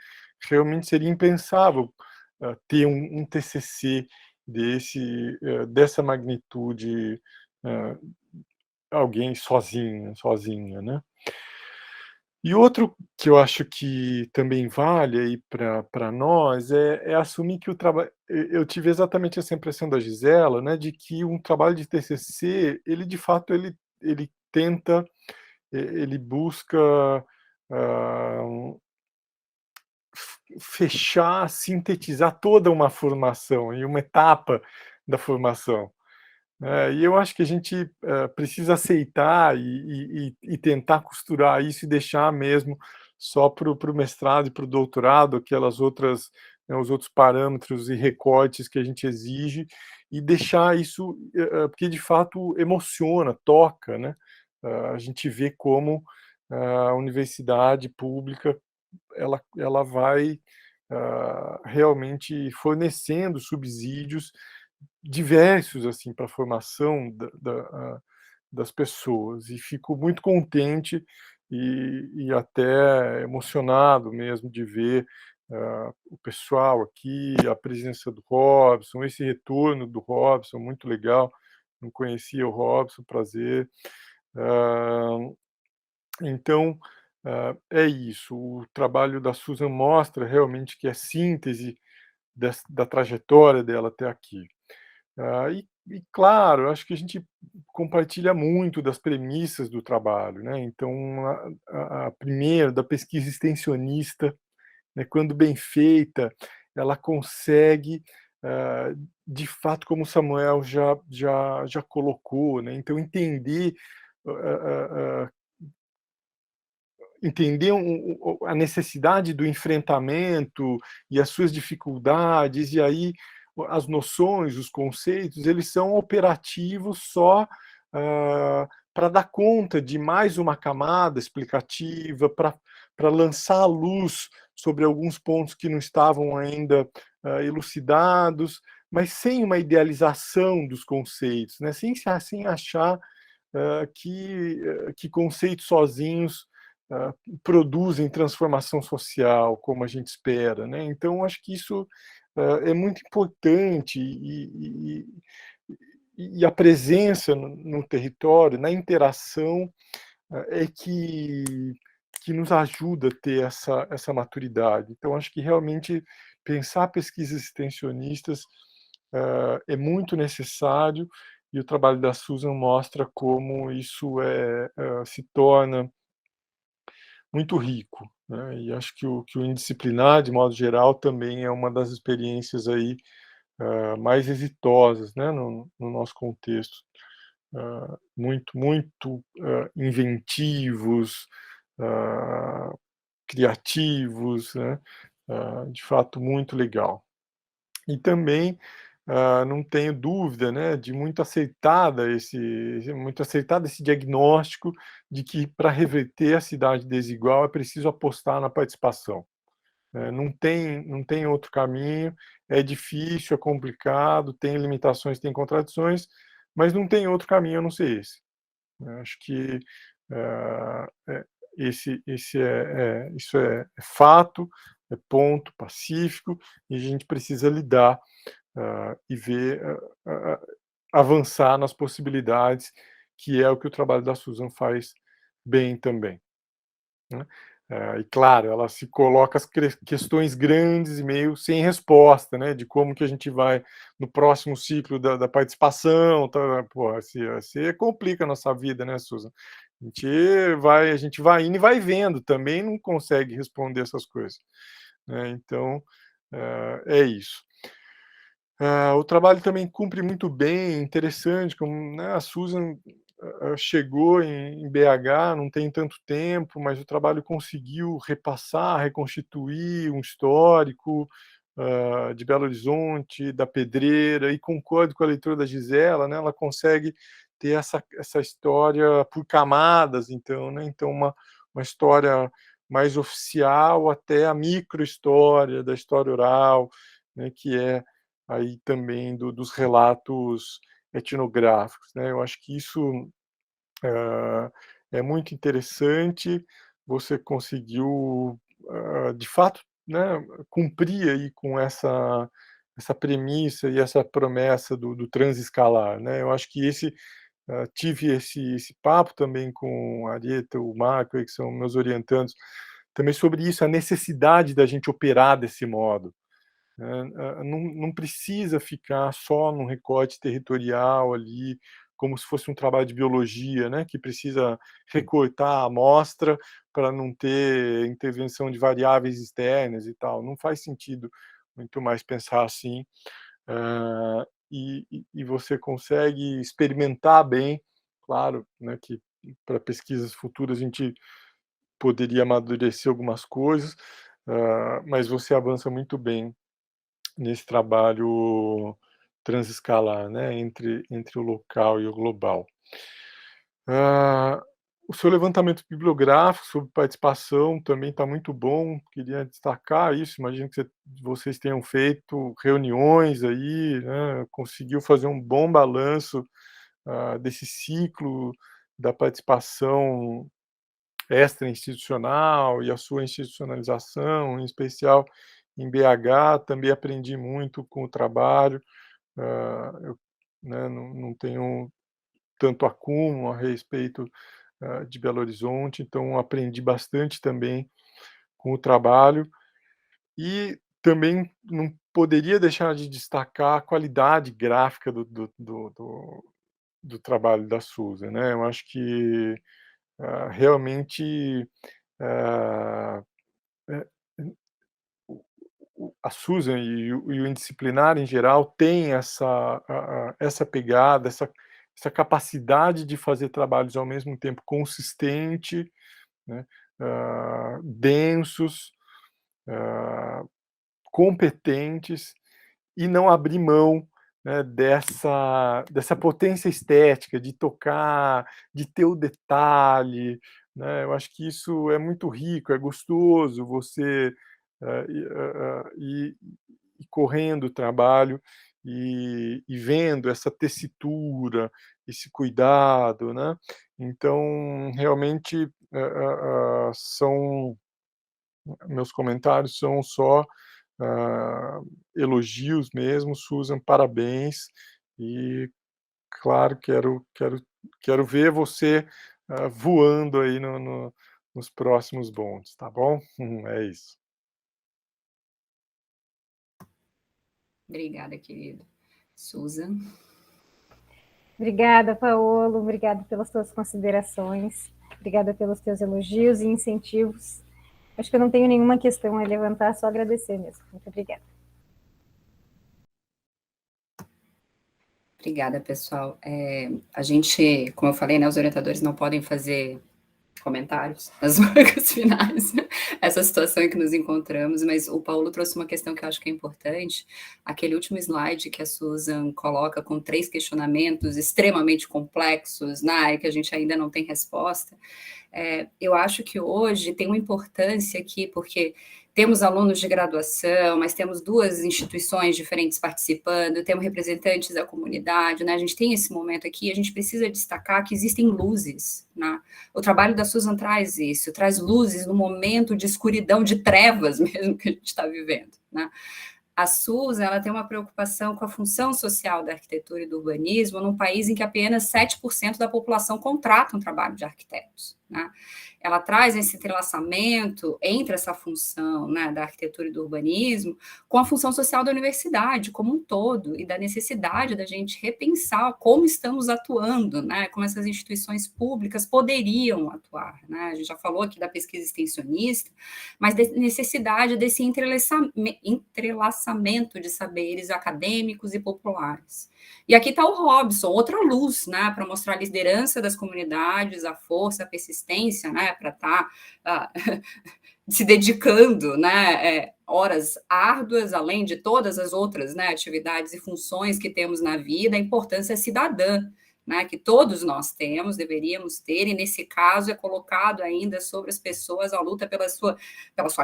E: realmente seria impensável ter um TCC dessa magnitude, alguém sozinha, né? E outro que eu acho que também vale aí para nós é assumir que o trabalho. Eu tive exatamente essa impressão da Gisela, né, de que um trabalho de TCC, ele de fato ele tenta, ele busca fechar, sintetizar toda uma formação e uma etapa da formação. E eu acho que a gente precisa aceitar e tentar costurar isso e deixar mesmo só para o mestrado e para o doutorado aquelas outras, né, os outros parâmetros e recortes que a gente exige e deixar isso, porque de fato emociona, toca, né? A gente vê como a universidade pública ela vai realmente fornecendo subsídios diversos assim para a formação das pessoas e fico muito contente e até emocionado mesmo de ver o pessoal aqui, a presença do Robson, esse retorno do Robson, muito legal, não conhecia o Robson, prazer. Então, é isso, o trabalho da Susan mostra realmente que é síntese da trajetória dela até aqui. E claro, acho que a gente compartilha muito das premissas do trabalho, né? Então, a primeira, da pesquisa extensionista, né, quando bem feita, ela consegue, de fato, como o Samuel já colocou, né? Então, entender a necessidade do enfrentamento e as suas dificuldades, e aí as noções, os conceitos, eles são operativos só para dar conta de mais uma camada explicativa, para lançar a luz sobre alguns pontos que não estavam ainda elucidados, mas sem uma idealização dos conceitos, né? sem achar que conceitos sozinhos produzem transformação social, como a gente espera, né? Então, acho que isso é muito importante e a presença no território, na interação, é que nos ajuda a ter essa maturidade. Então, acho que realmente pensar pesquisas extensionistas é muito necessário e o trabalho da Susan mostra como isso se torna muito rico, né? E acho que o indisciplinar, de modo geral, também é uma das experiências aí mais exitosas, né, no nosso contexto. Muito inventivos, criativos, né? De fato, muito legal. E também não tenho dúvida, né, de muito aceitada esse diagnóstico de que para reverter a cidade desigual é preciso apostar na participação. Não tem outro caminho, é difícil, é complicado, tem limitações, tem contradições, mas não tem outro caminho a não ser esse. Acho que isso é fato, é ponto pacífico, e a gente precisa lidar e ver avançar nas possibilidades, que é o que o trabalho da Susan faz bem também, né? E claro, ela se coloca as questões grandes e meio sem resposta, né, de como que a gente vai no próximo ciclo da participação, tá, pô, assim complica a nossa vida, né, Susan? A gente vai indo e vai vendo, também não consegue responder essas coisas, né? Então, é isso. O trabalho também cumpre muito bem, interessante, como, né, a Susan chegou em BH, não tem tanto tempo, mas o trabalho conseguiu repassar, reconstituir um histórico de Belo Horizonte, da Pedreira, e concordo com a leitura da Gisela, né, ela consegue ter essa história por camadas, então, né, então uma história mais oficial até a micro-história da história oral, né, que é aí também dos relatos etnográficos, né? Eu acho que isso é muito interessante. Você conseguiu, de fato, né, cumprir aí com essa premissa e essa promessa do transescalar, né? Eu acho que tive esse papo também com a Arieta, o Marco, que são meus orientandos, também sobre isso, a necessidade da gente operar desse modo, né? Não precisa ficar só num recorte territorial ali, como se fosse um trabalho de biologia, né, que precisa recortar a amostra para não ter intervenção de variáveis externas e tal. Não faz sentido muito mais pensar assim. E você consegue experimentar bem, claro, né, que para pesquisas futuras a gente poderia amadurecer algumas coisas, mas você avança muito bem nesse trabalho transescalar, né, entre o local e o global. O seu levantamento bibliográfico sobre participação também está muito bom, queria destacar isso, imagino que vocês tenham feito reuniões aí, né, conseguiu fazer um bom balanço desse ciclo da participação extra-institucional e a sua institucionalização, em especial em BH, também aprendi muito com o trabalho, eu, né, não tenho tanto acúmulo a respeito de Belo Horizonte, então aprendi bastante também com o trabalho, e também não poderia deixar de destacar a qualidade gráfica do trabalho da Susan, né? Eu acho que realmente a Susan e o indisciplinar em geral tem essa pegada, essa capacidade de fazer trabalhos ao mesmo tempo consistente, né, densos, competentes, e não abrir mão, né, dessa potência estética, de tocar, de ter o detalhe, né? Eu acho que isso é muito rico, é gostoso você ir correndo o trabalho e vendo essa tessitura, esse cuidado, né? Então, realmente, meus comentários são só elogios mesmo. Susan, parabéns, e claro, quero ver você voando aí nos próximos bondes, tá bom? É isso.
A: Obrigada, querido. Susan.
B: Obrigada, Paolo. Obrigada pelas tuas considerações. Obrigada pelos teus elogios e incentivos. Acho que eu não tenho nenhuma questão a levantar, só agradecer mesmo. Muito obrigada.
A: Obrigada, pessoal. A gente, como eu falei, né, os orientadores não podem fazer comentários nas marcas finais, essa situação em que nos encontramos, mas o Paulo trouxe uma questão que eu acho que é importante, aquele último slide que a Susan coloca com 3 questionamentos extremamente complexos na área que a gente ainda não tem resposta. Eu acho que hoje tem uma importância aqui, porque temos alunos de graduação, mas temos 2 instituições diferentes participando, temos representantes da comunidade, né? A gente tem esse momento aqui, a gente precisa destacar que existem luzes, né? O trabalho da Susan traz isso, traz luzes no momento de escuridão, de trevas mesmo que a gente está vivendo, né? A Susan, ela tem uma preocupação com a função social da arquitetura e do urbanismo num país em que apenas 7% da população contrata um trabalho de arquitetos, né? Ela traz esse entrelaçamento entre essa função, né, da arquitetura e do urbanismo com a função social da universidade como um todo e da necessidade da gente repensar como estamos atuando, né, como essas instituições públicas poderiam atuar, né? A gente já falou aqui da pesquisa extensionista, mas da necessidade desse entrelaçamento de saberes acadêmicos e populares. E aqui está o Robson, outra luz, né, para mostrar a liderança das comunidades, a força, a persistência, né, para estar se dedicando, né, horas árduas, além de todas as outras, né, atividades e funções que temos na vida, a importância cidadã, né, que todos nós temos, deveríamos ter, e nesse caso é colocado ainda sobre as pessoas a luta pela sua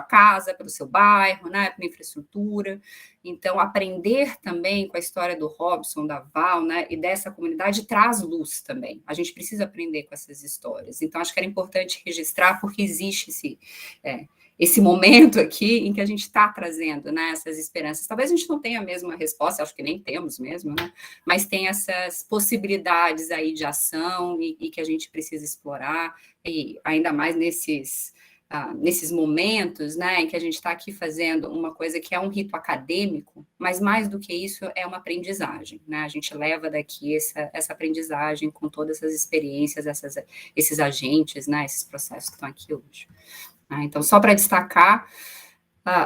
A: casa, pelo seu bairro, né, pela infraestrutura. Então, aprender também com a história do Robson, da Val, né, e dessa comunidade traz luz também. A gente precisa aprender com essas histórias. Então, acho que era importante registrar, porque existe esse momento aqui em que a gente está trazendo, né, essas esperanças. Talvez a gente não tenha a mesma resposta, acho que nem temos mesmo, né, mas tem essas possibilidades aí de ação e que a gente precisa explorar, e ainda mais nesses momentos, né, em que a gente está aqui fazendo uma coisa que é um rito acadêmico, mas mais do que isso é uma aprendizagem, né, a gente leva daqui essa aprendizagem com todas essas experiências, esses agentes, né, esses processos que estão aqui hoje. Então, só para destacar,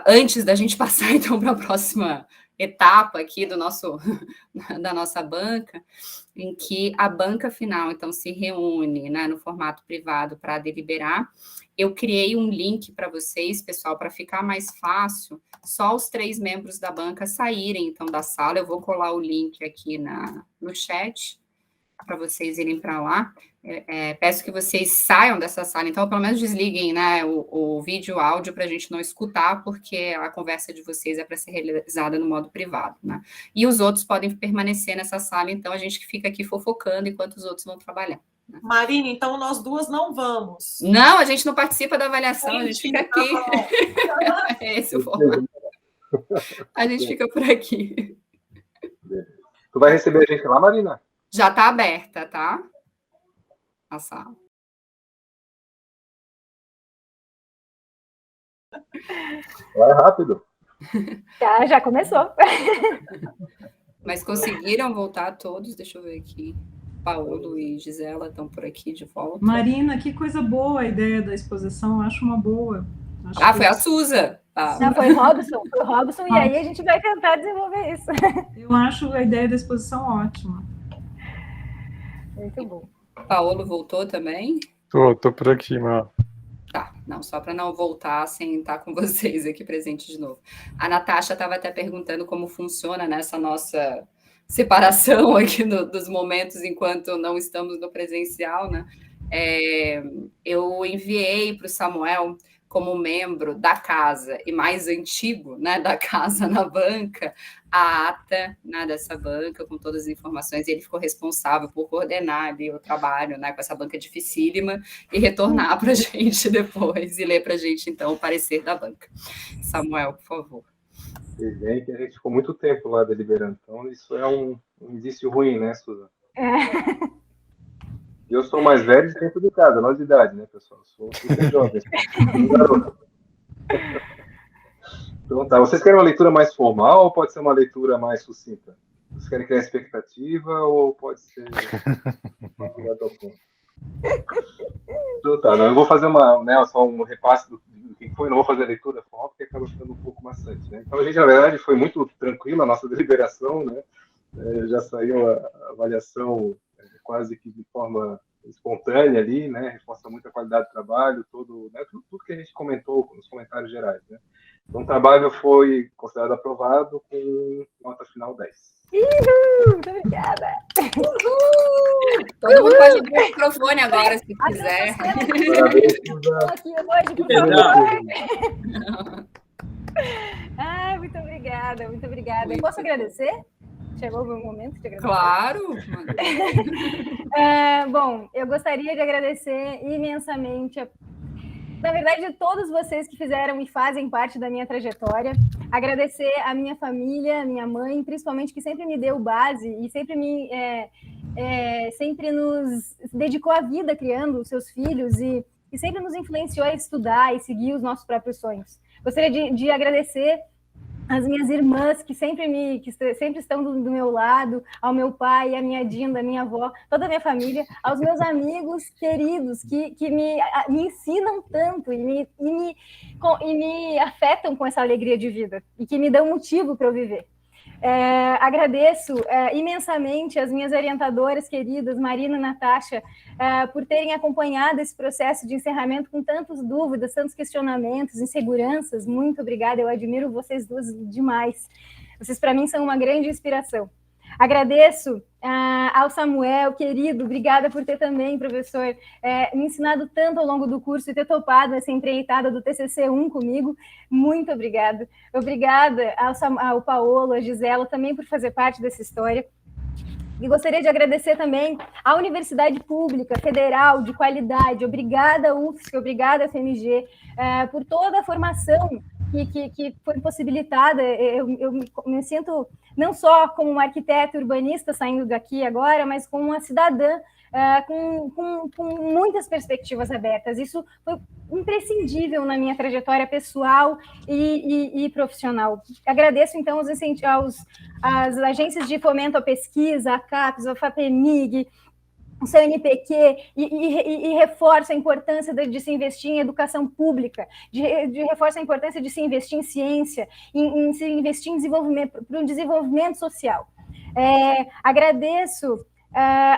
A: antes da gente passar, então, para a próxima etapa aqui da nossa banca, em que a banca final, então, se reúne, né, no formato privado para deliberar. Eu criei um link para vocês, pessoal, para ficar mais fácil, só os 3 membros da banca saírem, então, da sala. Eu vou colar o link aqui no chat, para vocês irem para lá. Peço que vocês saiam dessa sala, então, pelo menos desliguem, né, o vídeo e o áudio para a gente não escutar, porque a conversa de vocês é para ser realizada no modo privado, né? E os outros podem permanecer nessa sala, então a gente que fica aqui fofocando enquanto os outros vão trabalhar. Né?
F: Marina, então nós duas não vamos.
A: Não, a gente não participa da avaliação, a gente fica aqui. Esse é o formato. A gente fica por aqui.
D: Tu vai receber a gente lá, Marina?
A: Já está aberta, tá? A sala.
D: Vai rápido.
B: Já começou.
A: Mas conseguiram voltar todos? Deixa eu ver aqui. Paulo e Gisela estão por aqui de volta.
C: Marina, que coisa boa a ideia da exposição, eu acho uma boa.
A: Foi a Suza.
B: Não, foi o Robson, e aí a gente vai tentar desenvolver isso.
C: Eu acho a ideia da exposição ótima.
B: Muito bom.
A: Paulo voltou também?
E: Tô por aqui, Mar.
A: Tá, não, só para não voltar sem estar com vocês aqui presente de novo. A Natasha estava até perguntando como funciona nessa nossa separação aqui dos momentos enquanto não estamos no presencial, né? Eu enviei para o Samuel, como membro da casa e mais antigo, né, da casa na banca, a ata, né, dessa banca, com todas as informações, e ele ficou responsável por coordenar ali o trabalho, né, com essa banca dificílima, e retornar para a gente depois, e ler para a gente, então, o parecer da banca. Samuel, por favor.
D: Bem, que a gente ficou muito tempo lá deliberando, então isso é um indício ruim, né, Suza? Eu sou mais velho de tempo de casa, não de idade, né, pessoal? Sou super jovem. Então tá, vocês querem uma leitura mais formal ou pode ser uma leitura mais sucinta? Vocês querem criar expectativa ou pode ser direto ao ponto? Então tá, eu vou fazer só um repasse do que foi, não vou fazer a leitura formal porque acaba ficando um pouco maçante, né? Então a gente, na verdade, foi muito tranquilo a nossa deliberação, né? Já saiu a avaliação quase que de forma espontânea ali, né? Reforça muito a qualidade do trabalho, tudo que a gente comentou nos comentários gerais, né? Então o trabalho foi considerado aprovado com nota final 10.
B: Uhul, muito obrigada!
A: Uhul! Todo mundo pode abrir o microfone agora, se quiser.
B: Aqui hoje, por favor. Muito obrigada, muito obrigada. Eu posso agradecer? Chegou o meu momento de agradecer?
A: Claro!
B: Bom, eu gostaria de agradecer imensamente, na verdade, todos vocês que fizeram e fazem parte da minha trajetória. Agradecer a minha família, a minha mãe, principalmente, que sempre me deu base e sempre sempre nos dedicou a vida criando os seus filhos e sempre nos influenciou a estudar e seguir os nossos próprios sonhos. Gostaria de agradecer as minhas irmãs, que sempre estão do meu lado, ao meu pai, à minha Dinda, à minha avó, toda a minha família, aos meus amigos queridos, que me ensinam tanto e me afetam com essa alegria de vida, e que me dão motivo para eu viver. Agradeço imensamente as minhas orientadoras queridas, Marina e Natasha, por terem acompanhado esse processo de encerramento com tantas dúvidas, tantos questionamentos, inseguranças. Muito obrigada, eu admiro vocês duas demais. Vocês, para mim, são uma grande inspiração. Agradeço ao Samuel, querido, obrigada por ter também, professor, me ensinado tanto ao longo do curso e ter topado essa empreitada do TCC1 comigo. Muito obrigada. Obrigada ao Paolo, a Gisela, também por fazer parte dessa história. E gostaria de agradecer também à Universidade Pública Federal de qualidade. Obrigada, UFSC, obrigada, FMG, por toda a formação que foi possibilitada. Eu me sinto não só como uma arquiteta urbanista saindo daqui agora, mas como uma cidadã com muitas perspectivas abertas. Isso foi imprescindível na minha trajetória pessoal e profissional. Agradeço, então, às agências de fomento à pesquisa, a CAPES, a FAPEMIG, o CNPq, e reforça a importância de se investir em educação pública, reforça a importância de se investir em ciência, em se investir em desenvolvimento, para o desenvolvimento social. Agradeço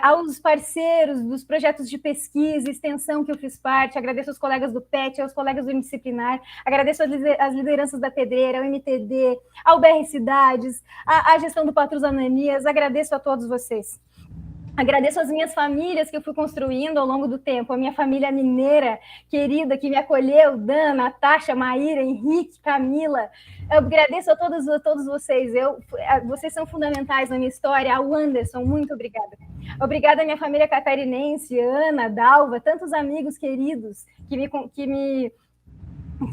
B: aos parceiros dos projetos de pesquisa e extensão que eu fiz parte, agradeço aos colegas do PET, aos colegas do Indisciplinar, agradeço às lideranças da Pedreira, ao MTD, ao BR Cidades, à gestão do Patrus Ananias, agradeço a todos vocês. Agradeço as minhas famílias que eu fui construindo ao longo do tempo, a minha família mineira querida que me acolheu, Dan, Natasha, Maíra, Henrique, Camila. Eu agradeço a todos vocês, vocês são fundamentais na minha história. Ao Anderson, muito obrigada. Obrigada à minha família catarinense, Ana, Dalva, tantos amigos queridos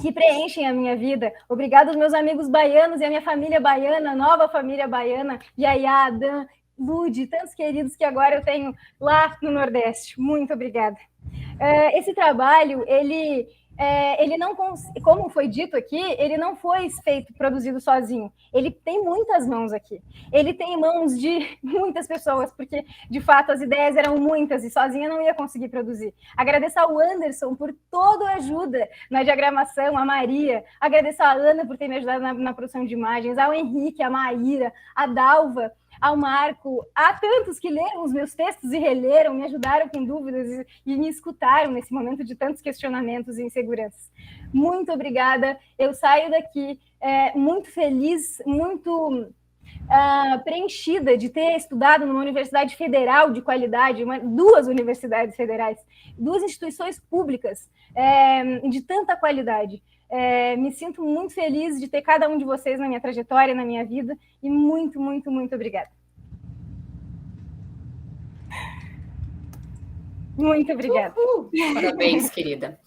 B: que preenchem a minha vida. Obrigada aos meus amigos baianos e à minha família baiana, nova família baiana, Yaya, Dan, Lud, tantos queridos que agora eu tenho lá no Nordeste. Muito obrigada. Esse trabalho, ele não, como foi dito aqui, ele não foi produzido sozinho. Ele tem muitas mãos aqui. Ele tem mãos de muitas pessoas, porque, de fato, as ideias eram muitas e sozinha não ia conseguir produzir. Agradeço ao Anderson por toda a ajuda na diagramação, a Maria. Agradeço à Ana por ter me ajudado na produção de imagens, ao Henrique, a Maíra, a Dalva, ao Marco, há tantos que leram os meus textos e releram, me ajudaram com dúvidas e me escutaram nesse momento de tantos questionamentos e inseguranças. Muito obrigada, eu saio daqui muito feliz, muito preenchida de ter estudado numa universidade federal de qualidade, duas universidades federais, duas instituições públicas de tanta qualidade. Me sinto muito feliz de ter cada um de vocês na minha trajetória, na minha vida, e muito, muito, muito obrigada. Muito obrigada.
A: Parabéns, querida.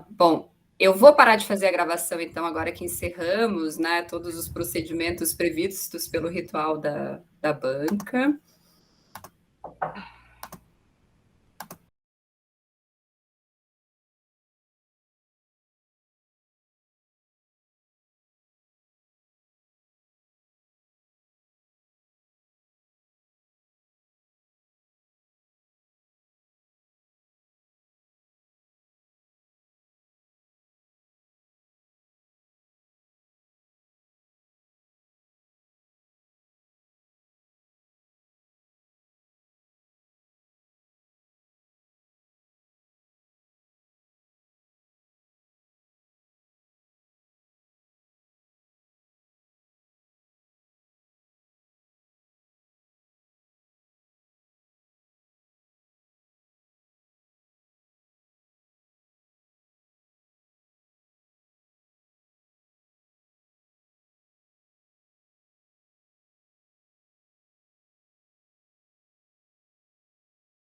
A: Bom, eu vou parar de fazer a gravação, então, agora que encerramos, né, todos os procedimentos previstos pelo ritual da banca.